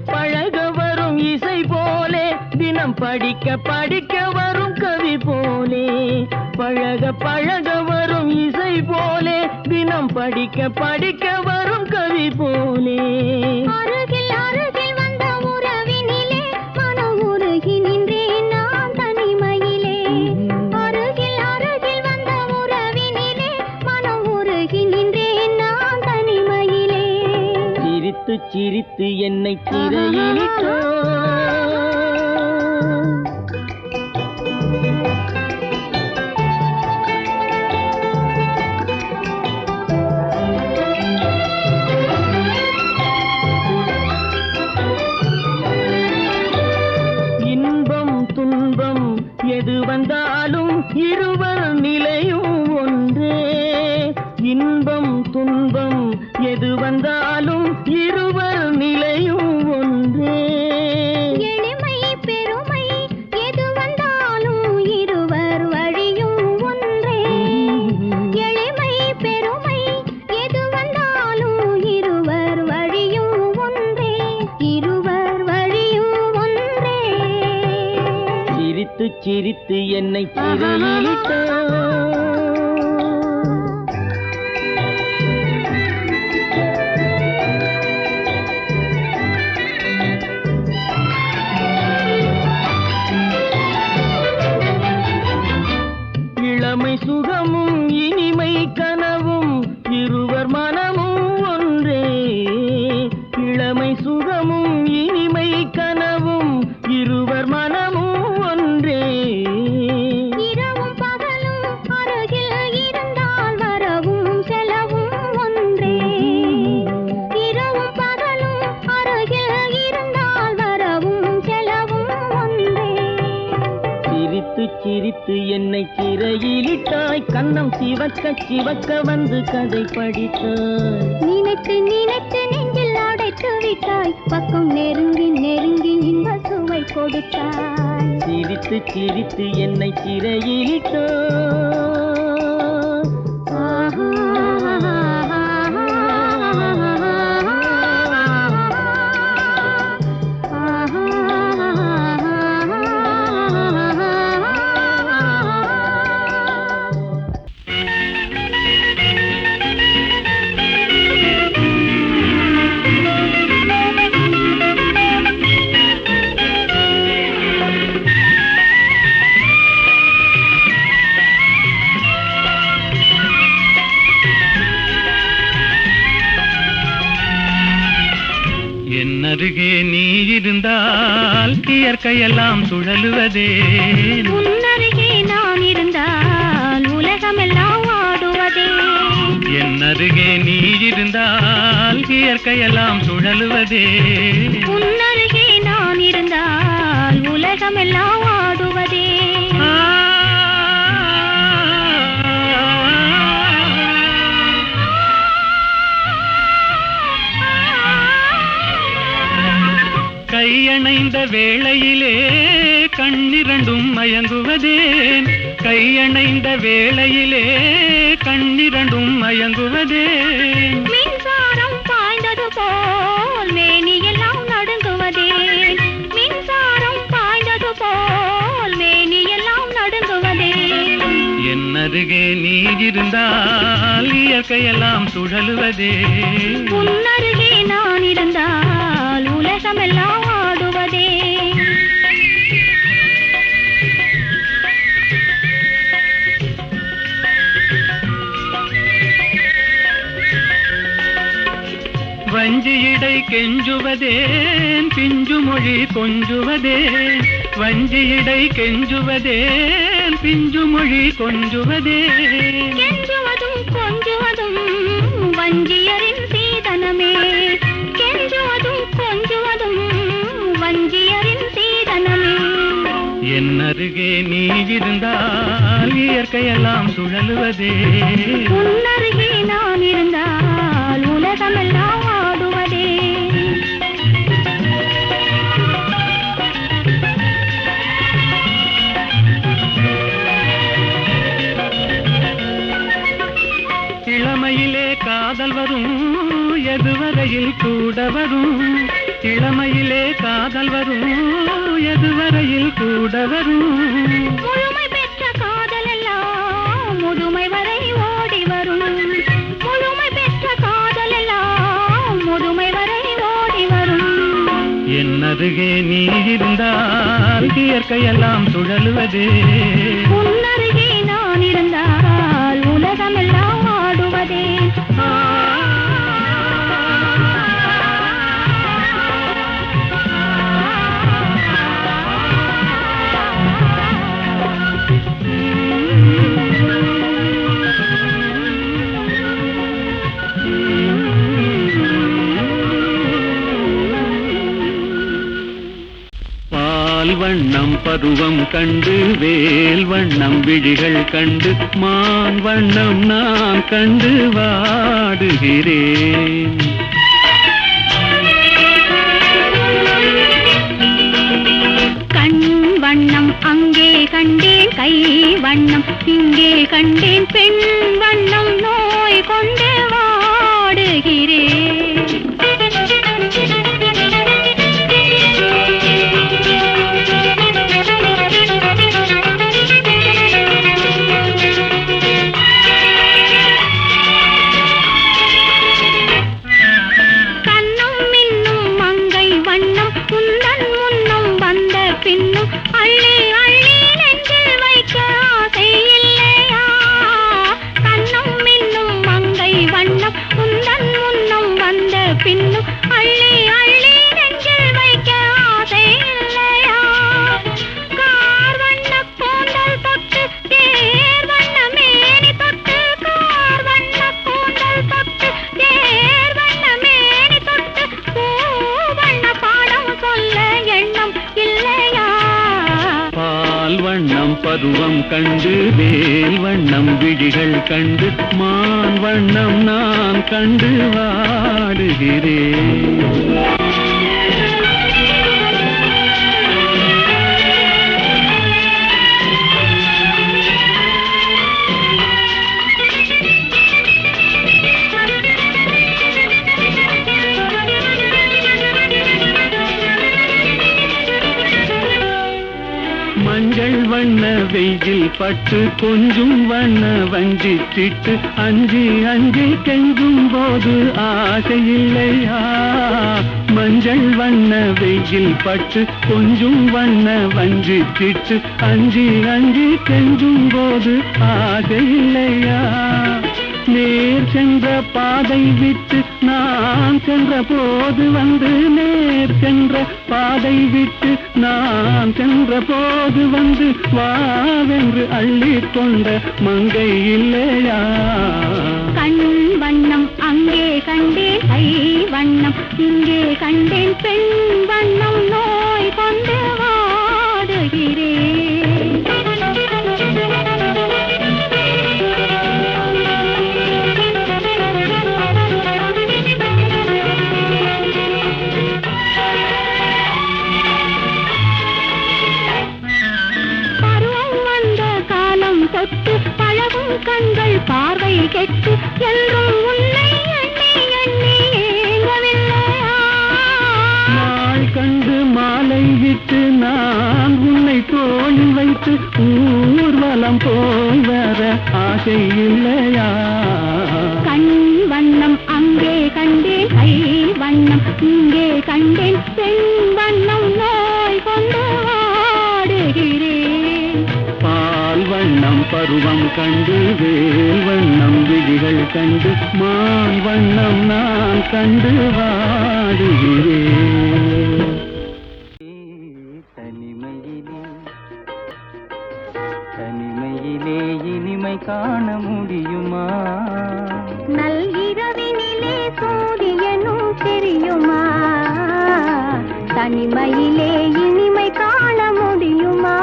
பழக வரும் இசை போலே தினம் படிக்க வரும் கவி போலே பழக வரும் இசை போலே தினம் தினம் படிக்க படிக்க வரும் கவி போலே. அருகில் அருகில் வந்த உறவினிலே மனம் உருகி நின்றேன் நான் தனிமையிலே. அருகில் அருகில் வந்த உறவினிலே மனம் உருகி நின்றேன் நான் தனிமையிலே. சிரித்து சிரித்து என்னை சிறையிலிட்டோ. எது வந்தாலும் இருவர் நிலையும் ஒன்றே. இன்பம் துன்பம் எது வந்தாலும் இருவர் நிலையும் ஒன்றே. எளிமை பெருமை எது வந்தாலும் இருவர் வழியும் ஒன்றே. எளிமை பெருமை எது வந்தாலும் இருவர் வழியும் ஒன்றே. இருவர் வழியும் ஒன்றே. சிரித்து சிரித்து என்னை சிறையிலிட்டோ. இளமை சுகமும் இனிமை கனவும் இருவர் மனமும் ஒன்றே. இளமை சுகமும் இனிமை கனவும் இருவர் மனமும் ஒன்றே. இரவும் பகலும் அருகில் இருந்தால் வரவும் செலவும் ஒன்றே. இரவும் பகலும் அருகில் இருந்தால் வரவும் செலவும் ஒன்றே. சிரித்து சிரித்து என்னை சிறையிலிட்டாய். கன்னம் சிவக்க சிவக்க வந்து கதை படித்தாய். நினைத்து நினைத்து நெஞ்சில் அடைத்து விட்டாய். பக்கம் நெருங்கி நெருங்கி இன்ப சுவை கொடுத்தாய். சிரித்து சிரித்து என்னை சிறையிலிட்டாய். அருகே நீ இருந்தால் இயற்கையெல்லாம் சுழலுவதே. உன்னருகே நான் இருந்தால் உலகமெல்லாம் ஆடுவதே. என் அருகே நீ இருந்தால் இயற்கையெல்லாம் சுழலுவதே. உன்னருகே நான் இருந்தால் உலகமெல்லாம் ஆடுவதே. கையணைந்த வேளையிலே கண்ணிரண்டும் மயங்குவதேன். கையணைந்த வேளையிலே கண்ணிரண்டும் மயங்குவதேன். மின்சாரம் பாய்ந்தது போல் மேனியெல்லாம் நடுங்குவதேன். மின்சாரம் பாய்ந்தது போல் மேனியெல்லாம் நடுங்குவதேன். என் அருகே நீ இருந்தால் இயற்கையெல்லாம் சுழலுவதே. உன்னருகே நான் இருந்தால் உலகமெல்லாம் ஆடுவதே. வஞ்சியிடை கெஞ்சுவதேன் பிஞ்சு மொழி கொஞ்சுவதேன். வஞ்சியிடை கெஞ்சுவதேன் பிஞ்சு மொழி கொஞ்சுவதேன். கெஞ்சுவதும் கொஞ்சுவதும் வஞ்சியரின் சீதனமே. கெஞ்சுவதும் கொஞ்சுவதும் வஞ்சியரின் சீதனமே. என் அருகே நீ இருந்தால் இயற்கையெல்லாம் சுழலுவதே. உன்னருகே நான் இருந்தால் உலகமெல்லாம் ஆடுவதே. இளமையிலே காதல் வரும் எதுவரையில் கூட வரும். இளமையிலே காதல் வரும் எதுவரையில் கூட வரும். முழுமை பெற்ற காதல் எல்லாம் முதுமை வரை ஓடி வரும். முழுமை அருகே நீ இருந்தால் இயற்கையெல்லாம் சுழலுவது. உன்னருகே நான் இருந்தால் உலகமெல்லாம் ஆடுவதே. வண்ணம் பருவம் கண்டு வேல் வண்ணம் விழிகள் கண்டு மான் வண்ணம் நான் கண்டு வாடுகிறேன். கண் வண்ணம் அங்கே கண்டேன், கை வண்ணம் இங்கே கண்டேன், பெண் வண்ணம் நோய் கொண்டு வாடுகிறேன். பருவம் கண்டு வேல் வண்ணம் விழிகள் கண்டு மான் வண்ணம் நான் கண்டு வாடுகிறேன். மஞ்சள் வண்ண வெயில் பட்டு கொஞ்சம் வண்ண வஞ்சி சிட்டு அஞ்சி அஞ்சி கெஞ்சும் போது ஆசை இல்லையா? மஞ்சள் வண்ண வெயில் பட்டு கொஞ்சம் வண்ண வஞ்சி சிட்டு அஞ்சி அஞ்சி கெஞ்சும் போது ஆசை இல்லையா? நேர் சென்ற பாதை விட்டு நான் சென்ற போது வந்து நேர் சென்ற பாதை விட்டு நான் சென்ற போது வந்து வாவென்று அள்ளி கொண்ட மங்கை இல்லையா? கண் வண்ணம் அங்கே கண்டேன், கை வண்ணம் இங்கே கண்டேன், பெண் வண்ணம் நோய் கொண்டு வாடுகிறேன். தொட்டு பழகும் கண்கள் பார்வை கெட்டு என்றும் உன்னை எண்ணி எண்ணி ஏங்கவில்லையா? நாள் கண்டு மாலை விட்டு நான் உன்னை தோழி வைத்து ஊர்வலம் போய் வர ஆசை இல்லையா? கண் வண்ணம் அங்கே கண்டேன், கை வண்ணம் இங்கே கண்டேன், பெண் வண்ணம் நோய் கொண்டு வாடுகிறேன். பால் வண்ணம் பருவம் கண்டு வேல் வண்ணம் விழிகள் கண்டு மான் வண்ணம் நான் கண்டு வாடுகிறேன். தனிமையிலே தனிமையிலே இனிமை காண முடியுமா? நல்கிரவினிலே சூரியனும் தெரியுமா? தனிமையிலே இனிமை காண முடியுமா?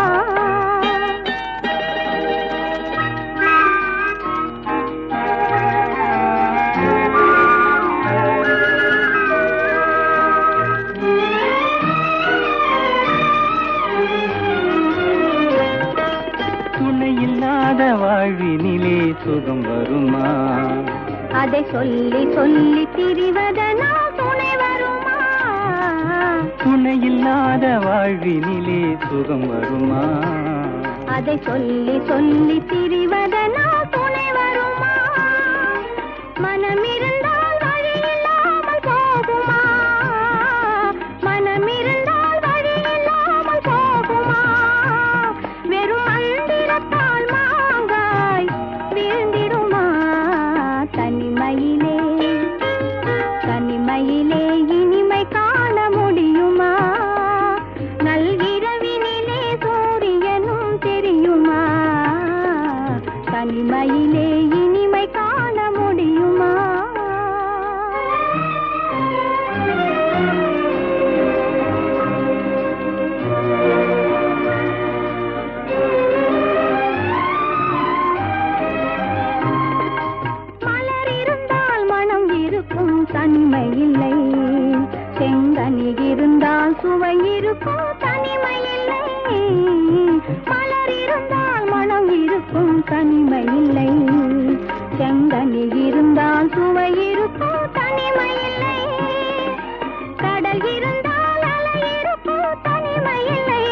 வாழ்வினிலே சுகம் வருமா? அதை சொல்லி சொல்லி திரிவதனால் துணை வருமா? துணையில்லாத வாழ்வினிலே சுகம் வருமா? அதை சொல்லி சொல்லி திரிவதனால் துணை வருமா? மனமிருந்தால் வழி இல்லாமல் போகுமா? மனமிருந்தால் இருக்கும் தனிமை இல்லை. செங்கனி இருந்தால் சுவை இருக்கும் தனிமை இல்லை. மலர் இருந்தால் மனம் இருக்கும் தனிமை இல்லை. செங்கனி இருந்தால் சுவை இருக்கும் தனிமை இல்லை. கடல் இருந்தால் அலை இருக்கும் தனிமை இல்லை.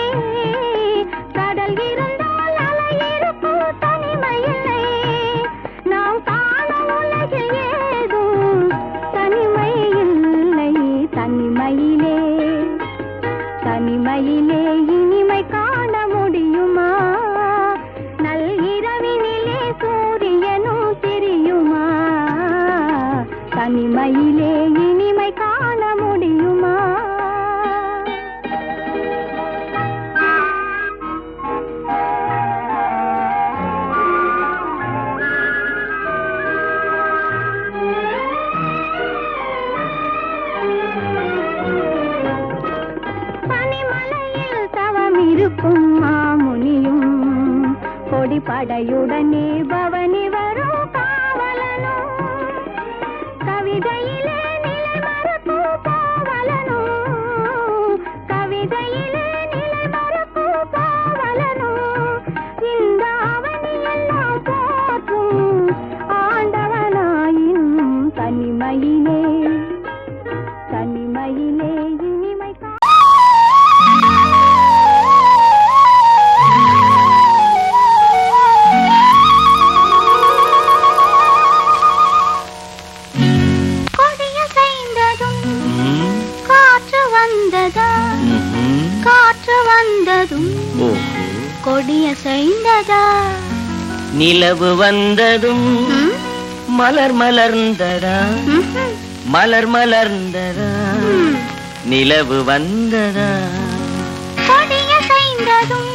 கடல் இருந்தால் அலை இருக்கும் தனிமை இல்லை. நாம் காணும் உலகில் ஏதும் தனிமை இல்லை. தனிமையிலே தனிமையிலே இனிமை காண முடியுமா? நல்இரவினிலே சூரியனும் தெரியுமா? தனிமையிலே இனிமை காண முடியுமா? பனிமலையில் தவம் இருக்கும் மாமுனியும் கொடிப்படையுடனே பவனி வரும் காவலனும் கவிதையிலே நிலை மறக்கும் பாவலனும் கவிதையிலே நிலை மறக்கும் பாவலனும் இந்த அவனியெல்லாம் போற்றும் ஆண்டவனாயின் தனிமையிலே தனிமையிலே இனிமை காற்று வந்ததும் கொடிய செய்ததா? நிலவு வந்ததும் மலர் மலர்ந்ததா? மலர் மலர்ந்ததா? நிலவு வந்ததா? கொடிய செய்ததும்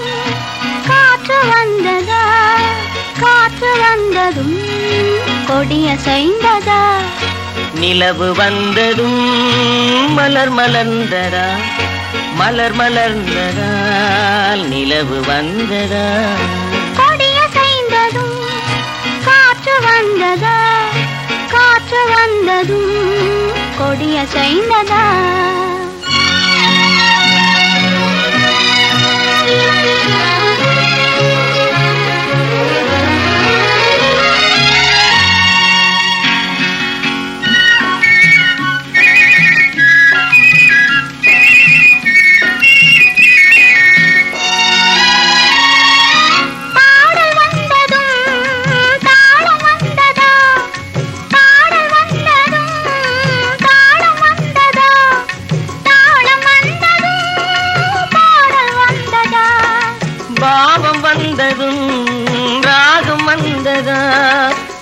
காற்று வந்ததா? காற்று வந்ததும் கொடிய செய்ததா? நிலவு வந்ததும் மலர் மலர்ந்ததா? மலர் மலர்ந்ததால் நிலவு வந்ததா? கொடிய செய்ததும் காற்று வந்ததா? காற்று வந்ததும் கொடிய செய்ததா?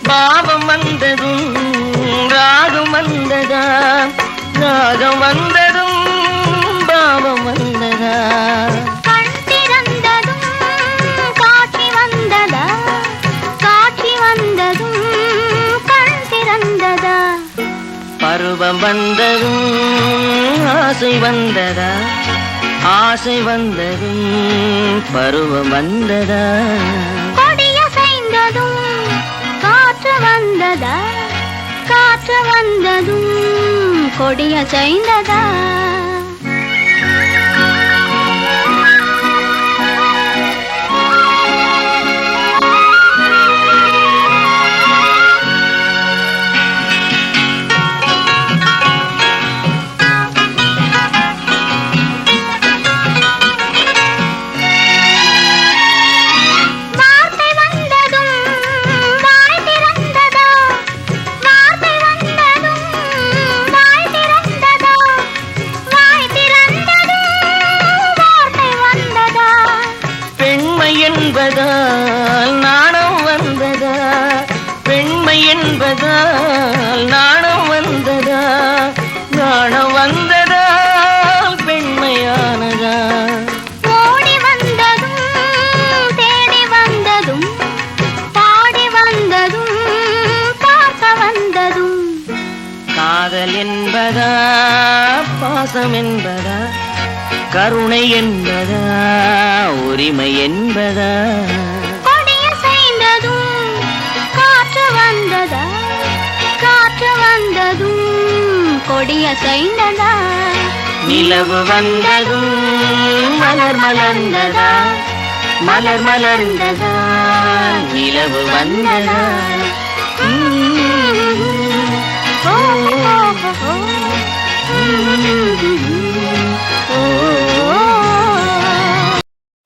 பாவம் வந்ததும் ராகம் வந்ததா? ராகம் வந்ததும் பாவம் வந்ததா? கண் திறந்ததும் காட்சி வந்ததா? காட்சி வந்ததும் கண் திறந்ததா? பருவம் வந்ததும் ஆசை வந்ததா? ஆசை வந்ததும் பருவம் வந்ததா? கொடிய செய்ததும் காற்று வந்ததா? காற்று வந்ததும் கொடிய செய்ததா? என்பதால் நாணம் வந்ததா? பெண்மை என்பதால் நாணம் வந்ததா? நாணம் வந்ததால் பெண்மையானதா? ஓடி வந்ததும் தேடி வந்ததும் பாடி வந்ததும் பார்க்க வந்ததும் காதல் என்பதா? பாசம் என்பதா? கருணை என்பதா? உரிமை என்பதா? கொடிய செய்ததும் காற்று வந்ததா? காற்று வந்ததும் கொடி அசைந்ததா நிலவு வந்ததும் மலர் மலர்ந்ததா மலர் மலர்ந்ததா நிலவு வந்ததா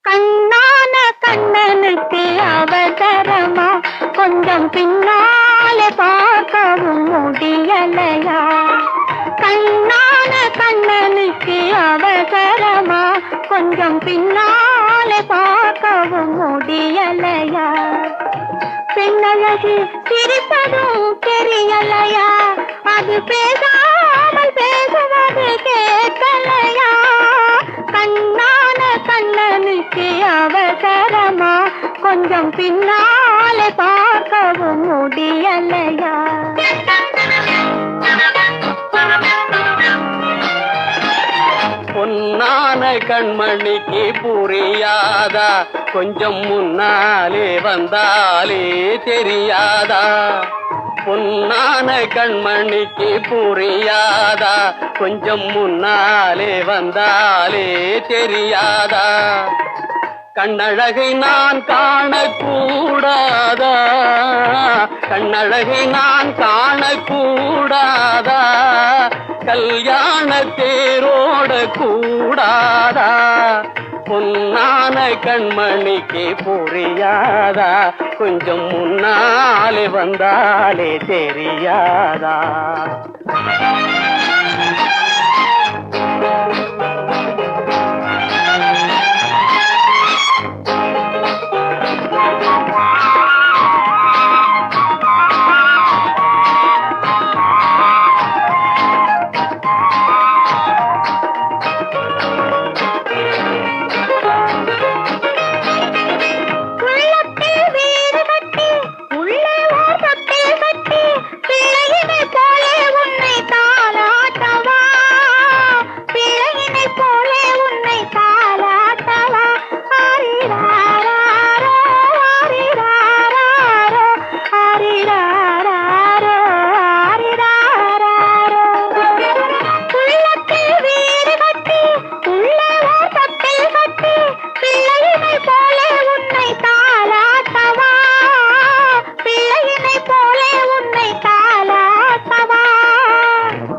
கண்ணான கண்ணனுக்கு அவசரமா கொஞ்சம் பின்னாலே பார்க்கவும் முடியலையா கண்ணான கண்ணனுக்கு அவசரமா கொஞ்சம் பின்னாலே பார்க்கவும் முடியலையா பெண்ணழகி சிரிப்பதும் தெரியலையா அது பேசாமல் பேசுவது கேட்கலையா கண்ணான கண்ணனுக்கு அவசரமா கொஞ்சம் பின்னாலே பார்க்கவும் முடியலையா பொன்னான கண்மணிக்கு புரியாதா கொஞ்சம் முன்னாலே வந்தாலே தெரியாதா பொன்னான கண்மணிக்கு புரியாதா கொஞ்சம் முன்னாலே வந்தாலே தெரியாதா கண்ணழகை நான் காணக்கூடாதா கண்ணழகை நான் காணக்கூடாதா கல்யாண தேரோட கூடாதா பொன்னான கண்மணிக்கு புரியாதா கொஞ்சம் முன்னாலே வந்தாலே தெரியாதா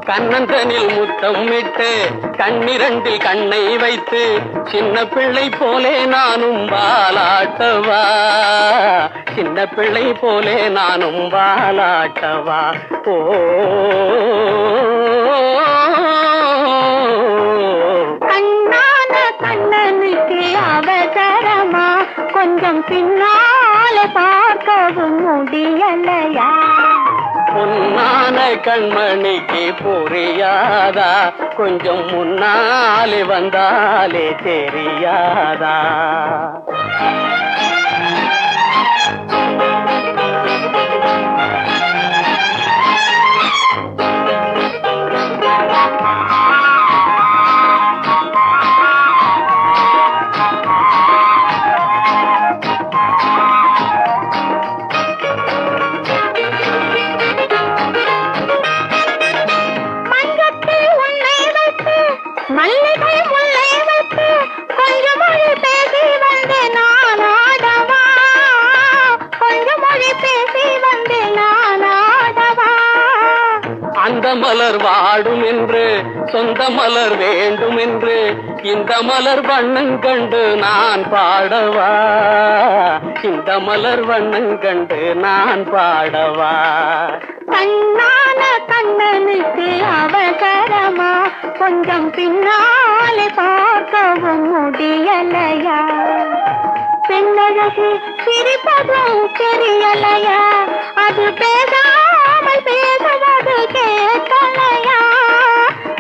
கண்ணந்தனில் முத்தம் விட்டு கண்ணிரண்டில் கண்ணை வைத்து சின்ன பிள்ளை போலே நானும் வாலாட்டவா சின்ன பிள்ளை போலே நானும் வாலாட்டவா ஓ கண்ணான கண்ணனுக்கு அவசரமா கொஞ்சம் பின்னாலே பார்க்கவும் முடியலையா பொன்னான கண்மணிக்கு புரியாதா கொஞ்சம் முன்னாலே வந்தாலே தெரியாதா மல்லிகை முல்லை வைத்து கொஞ்சம் மொழி பேசி வந்து நான் ஆடவா கொஞ்சம் மொழி பேசி வந்து நான் ஆடவா அந்த மலர் வாடும் என்று சொந்த மலர் வேண்டும் என்று இந்த மலர் வண்ணம் கண்டு நான் பாடவா இந்த மலர் வண்ணம் கண்டு நான் பாடவா கண்ணான கண்ணனுக்கு அவசரமா கொஞ்சம் பின்னாலே பார்க்கவும் முடியலையா பெண்ணழகி சிரிப்பதும் தெரியலையா அது பேசாமல் பேசுவது கேட்கலையா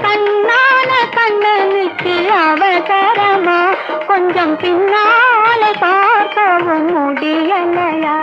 கண்ணான கண்ணனுக்கு அவசரமா கொஞ்சம் பின்னாலே பார்க்கவும் முடியலையா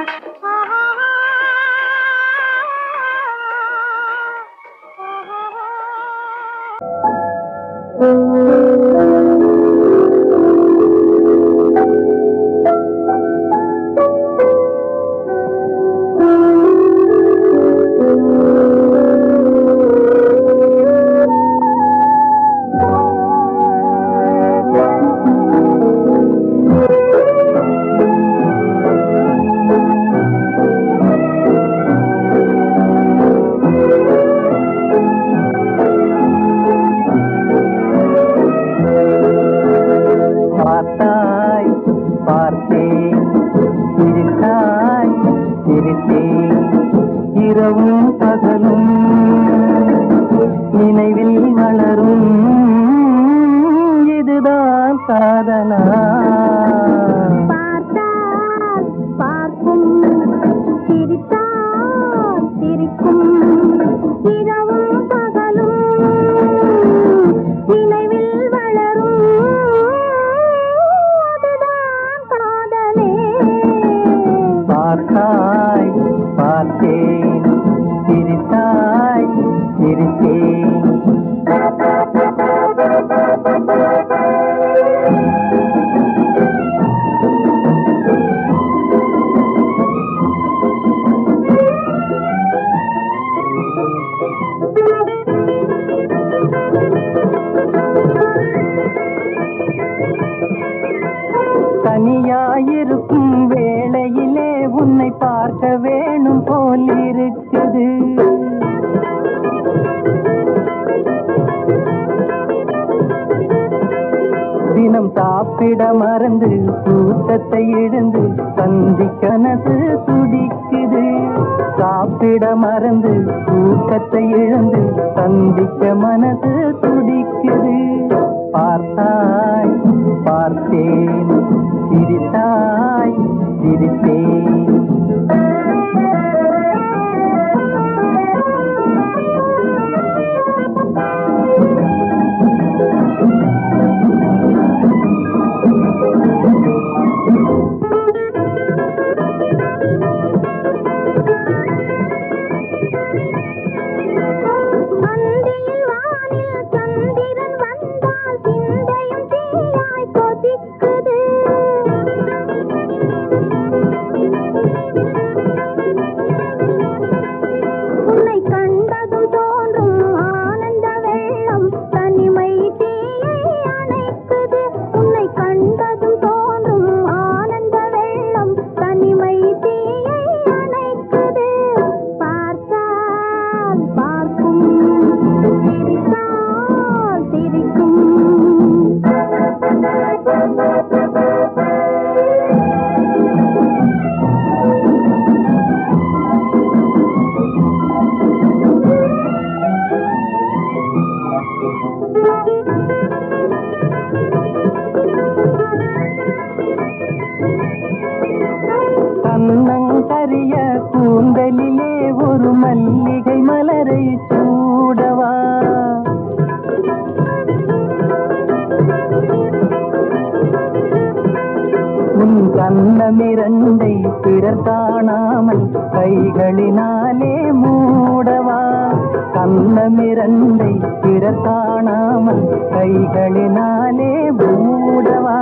காதலா பார்த்தால் பார்க்கும் சிரித்தால் சிரிக்கும் இரவும் பகலும் நினைவில் வளரும் அதுதான் காதலே பார்த்தாய் பார்த்தேன் சிரித்தாய் சிரித்தேன் தனியாயிருக்கும் வேளையிலே உன்னை பார்க்க வேணும் போல் இருக்குது தினம் சாப்பிட மறந்து கூட்டத்தை இழந்து சந்திக்கனது துடிக்குது சாப்பிட மறந்து கூட்டத்தை இழந்து சந்திக்க மனது துடிக்குது பார்த்தாய் பார்த்தேன் சிரித்தாய் சிரித்தேன் கரிய கூந்தலிலே ஒரு மல்லிகை மலரை சூடவா உன் கண்ணமிரண்டை பிறர் காணாமல் கைகளினாலே மூடவா கண்ணமிரண்டை பிறர் காணாமல் கைகளினாலே மூடவா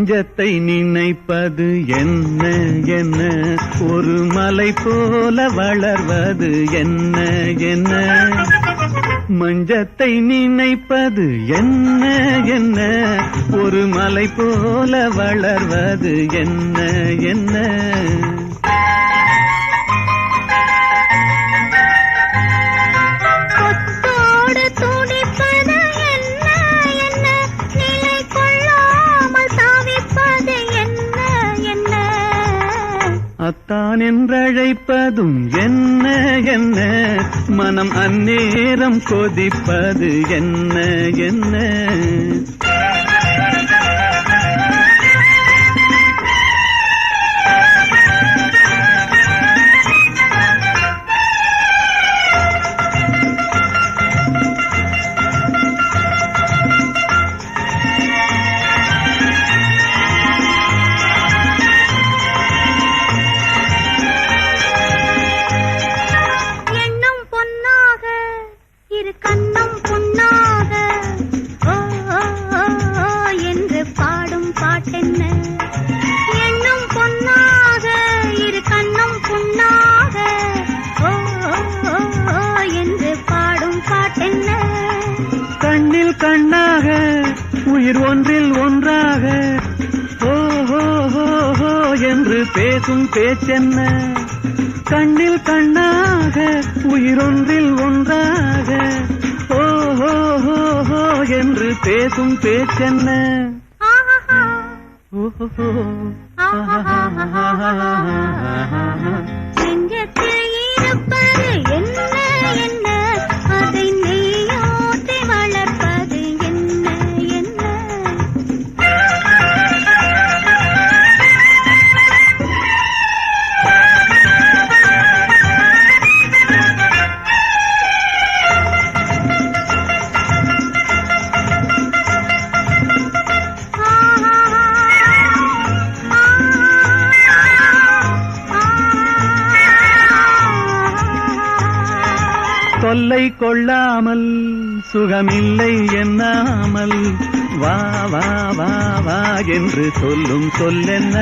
மஞ்சத்தை நினைப்பது என்ன என்ன, ஒரு மலை போல வளர்வது என்ன என்ன. மஞ்சத்தை நினைப்பது என்ன என்ன, ஒரு மலை போல வளர்வது என்ன என்ன. அத்தான் என்றழைப்பதும் என்ன என்ன, மனம் அந்நேரம் கொதிப்பது என்ன என்ன. கண்ணாக உயிர் ஒன்றில் ஒன்றாக ஓ ஹோ ஹோ ஹோ என்று பேசும் பேச்சென்ன. கண்ணில் கண்ணாக உயிர் ஒன்றில் ஒன்றாக ஓ ஹோ ஹோ ஹோ என்று பேசும் பேச்சென்ன. ஓஹோ தொல்லை கொள்ளாமல் சுகமில்லை என்னாமல் வா வா வா வா என்று சொல்லும் சொல்லென்ன.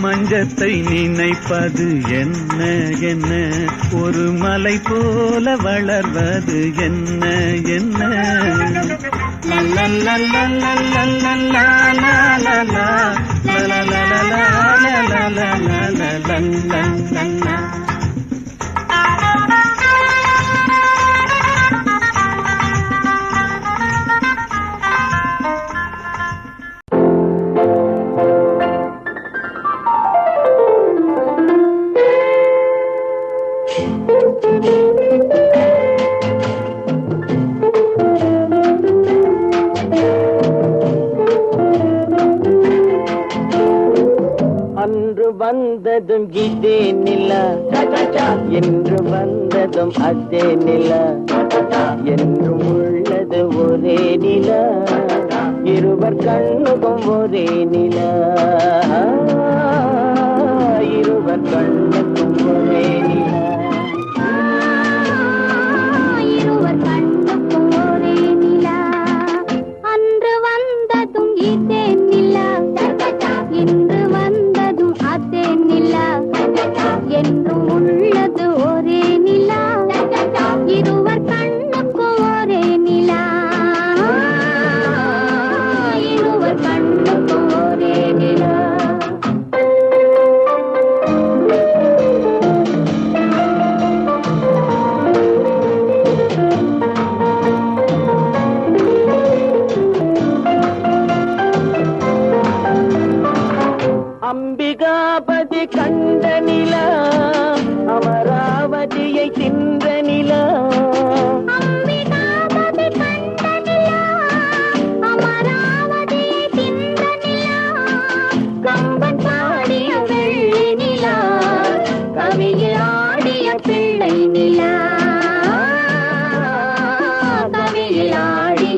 மஞ்சத்தை நினைப்பது என்ன என்ன, ஒரு மலை போல வளர்வது என்ன என்ன. அன்று வந்ததும் இதே நிலா, என்று வந்ததும் அதே நிலா, என்றும் உள்ளது ஒரே நிலா, இருவர் கண்ணுக்கும் ஒரே நிலா, இருவர் கண்ணுக்கும் ஒரே நிலா.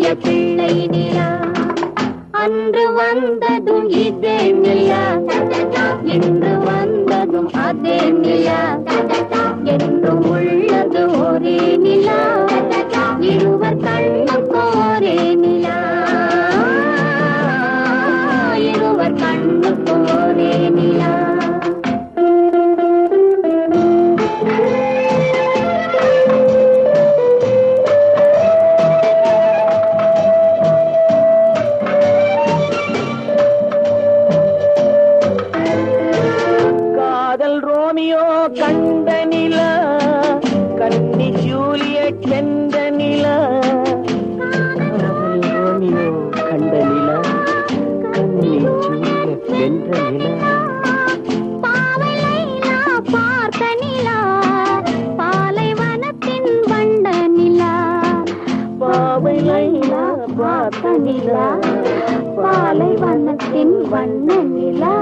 ஆடிய பிள்ளை நிலா அன்று வந்ததும் இதே நிலா இன்று வந்ததும் அதே நிலா என்றும் உள்ளது ஒரே நிலா இருவர் கண்ணுக்கு ஒரே நிலா இருவர் கண்ணுக்கு ஒரே நிலா கண்ட நிலா கன்னி ஜூலியட் வென்ற நிலா ரோமியோ கண்ட நிலா கன்னி ஜூலியட் வென்ற நிலா பார்த்த நிலா பாலைவனத்தின் வண்ட நிலா பாவை லைலா பார்த்த நிலா பாலைவனத்தின் வண்ண நிலா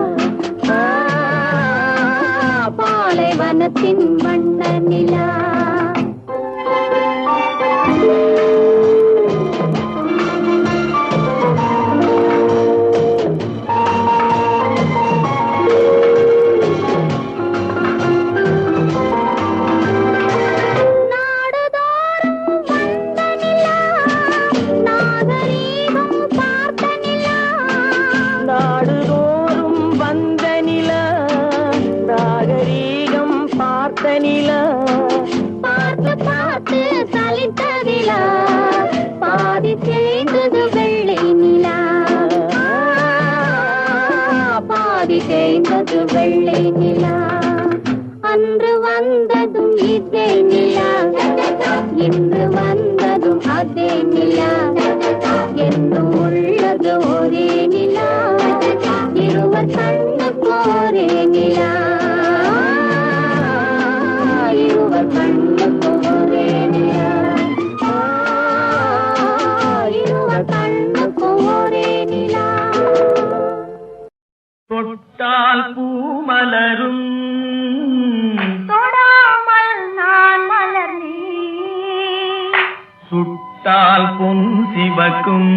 பாலைவனத்தின் வண்ண நிலா பார்த்து பார்த்து சலித்ததிலா பாதி தேய்ந்தது வெள்ளை நிலா பாதி தேய்ந்தது வெள்ளை நிலா அன்று வந்ததும் இதே நிலா இன்று வந்ததும் அதே நிலா என்றும் உள்ளது ஒரே நிலா இருவர் கண்ணுக்கு ஒரே நிலா தொட்டால் பூ மலரும் தொடாமல் நான் மலர்ந்தே சுட்டால் பொன் சிவக்கும்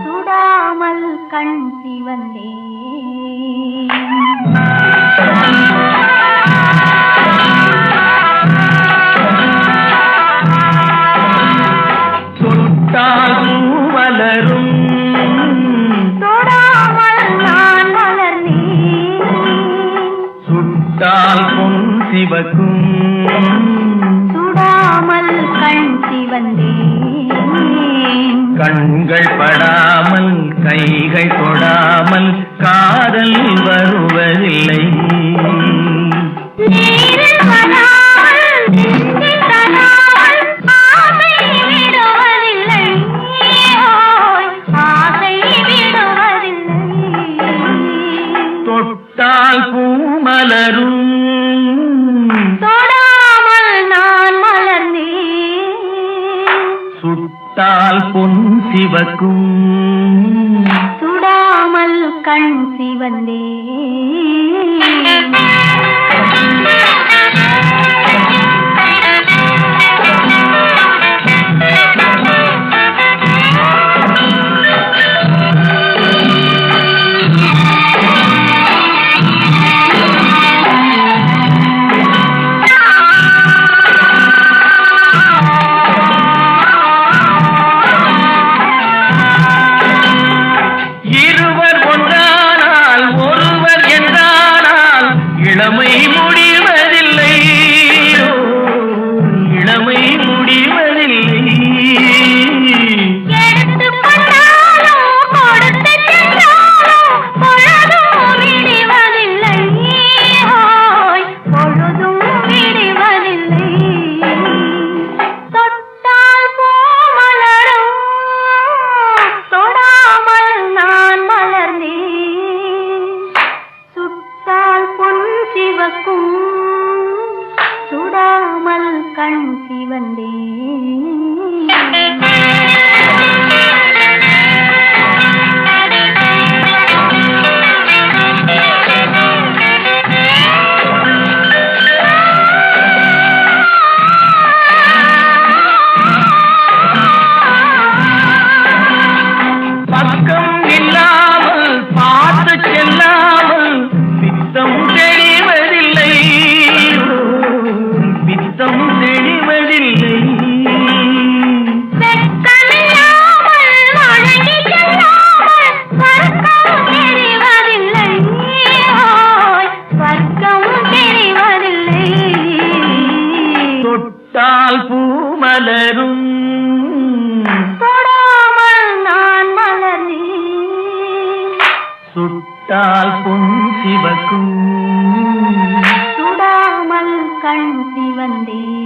சுடாமல் கண் சிவந்தே தொட்டால் பூ மலரும் சுட்டால் பொன் சிவக்கும் சுடாமல் கண் சிவந்தேன் கண்கள் படாமல் கைகள் தொடாமல் காதல் வருவதில்லை நீரில் வராமல் நெஞ்சில் தராமல் ஆசை விடுவதில்லை ஆசை விடுவதில்லை தொட்டால் பூ மலரும் தொடாமல் நான் மலர்ந்தேன் சுட்டால் பொன் சிவக்கும் சுடாமல் கண் சிவந்தேன் இளமை முடிவதில்லை மலரும் தொடாமல் நான் மலர்ந்தேன் சுட்டால் பொன் சிவக்கும் சுடாமல் கண் சிவந்தேன்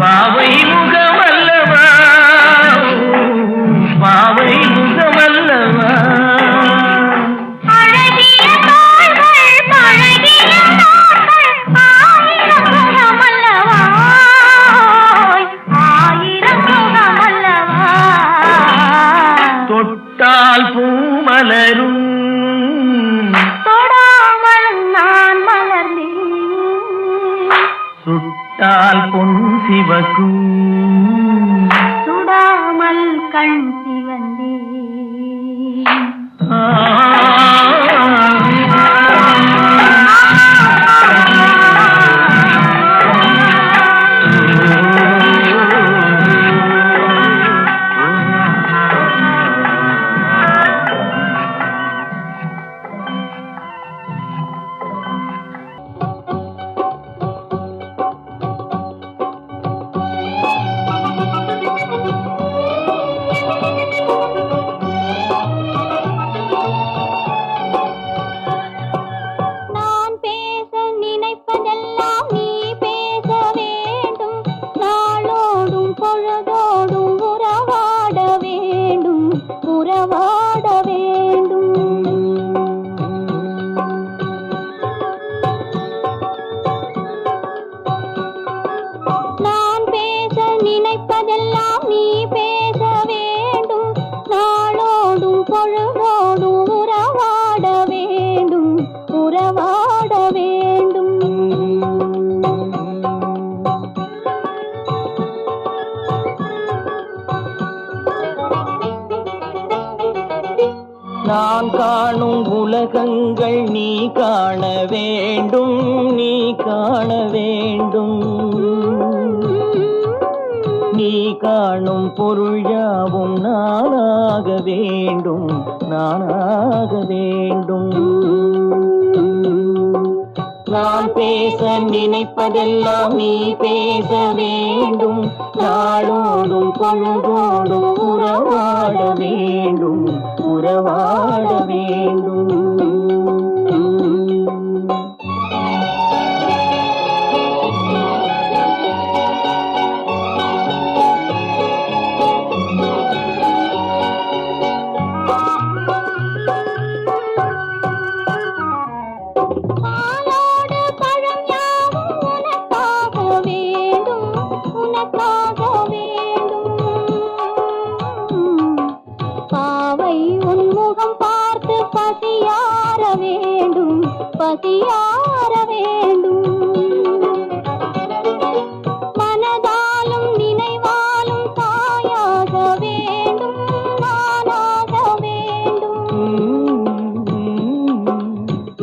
பாவை முகமல்லவா பாவை முகமல்லவா அழகிய தோள்கள் பழகிய நாட்கள் ஆயிரம் முகமல்லவா ஆயிரம் முகமல்லவா தொட்டால் பூமலரும் தொடாமல் நான் மலர்ந்தேன் சுட்டால் பொன் சிவக்கும் சுடாமல் கண் சிவந்தேன் நான் பேச நினைப்பதெல்லாம் நீ பேச வேண்டும் நாளோடும் பொழுதோடும் உறவாட வேண்டும் உறவாட வேண்டும் நான் பேச நினைப்பதெல்லாம் நீ பேச வேண்டும் நாளோடும் பொழுதோடும் உறவாட வேண்டும் உறவாட வேண்டும் நான் காணும் உலகங்கள் நீ காண வேண்டும் நீ காண வேண்டும் நீ காணும் பொருள் யாவும் நானாக வேண்டும் நானாக வேண்டும் நான் பேச நினைப்பதெல்லாம் நீ பேச வேண்டும் நாளோடும் பொழுதோடும் உறவாட வேண்டும் உறவாட வேண்டும் பாலோடு பழம் யாவும் உனக்காக வேண்டும் உனக்காக வேண்டும் பாவை உன் முகம் பார்த்து பசியார வேண்டும் பசியார வேண்டும் மனதாலும் நினைவாலும் தாயாக வேண்டும் நானாக வேண்டும்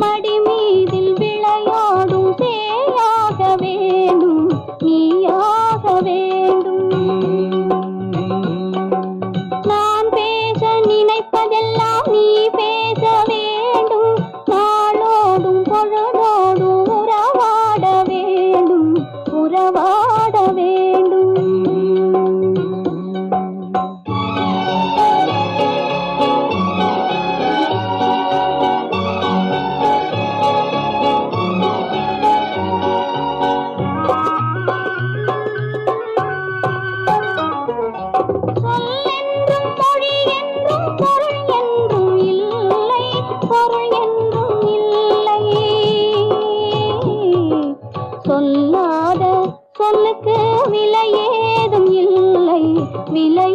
மடி மீதில் விளையாடும் சேயாக வேண்டும் நீயாக வேண்டும் நான் பேச நினைப்பதெல்லாம் நீ பேச வேண்டும் நாளோடும் பொழுதோடும் உறவாட வேண்டும் உறவாட வேண்டும் சொல்லென்றும் மொழி என்றும் பொருள் என்றும் இல்லை பொருள் என்றும் இல்லை சொல்லாத சொல்லுக்கு விலை ஏதும் இல்லை விலை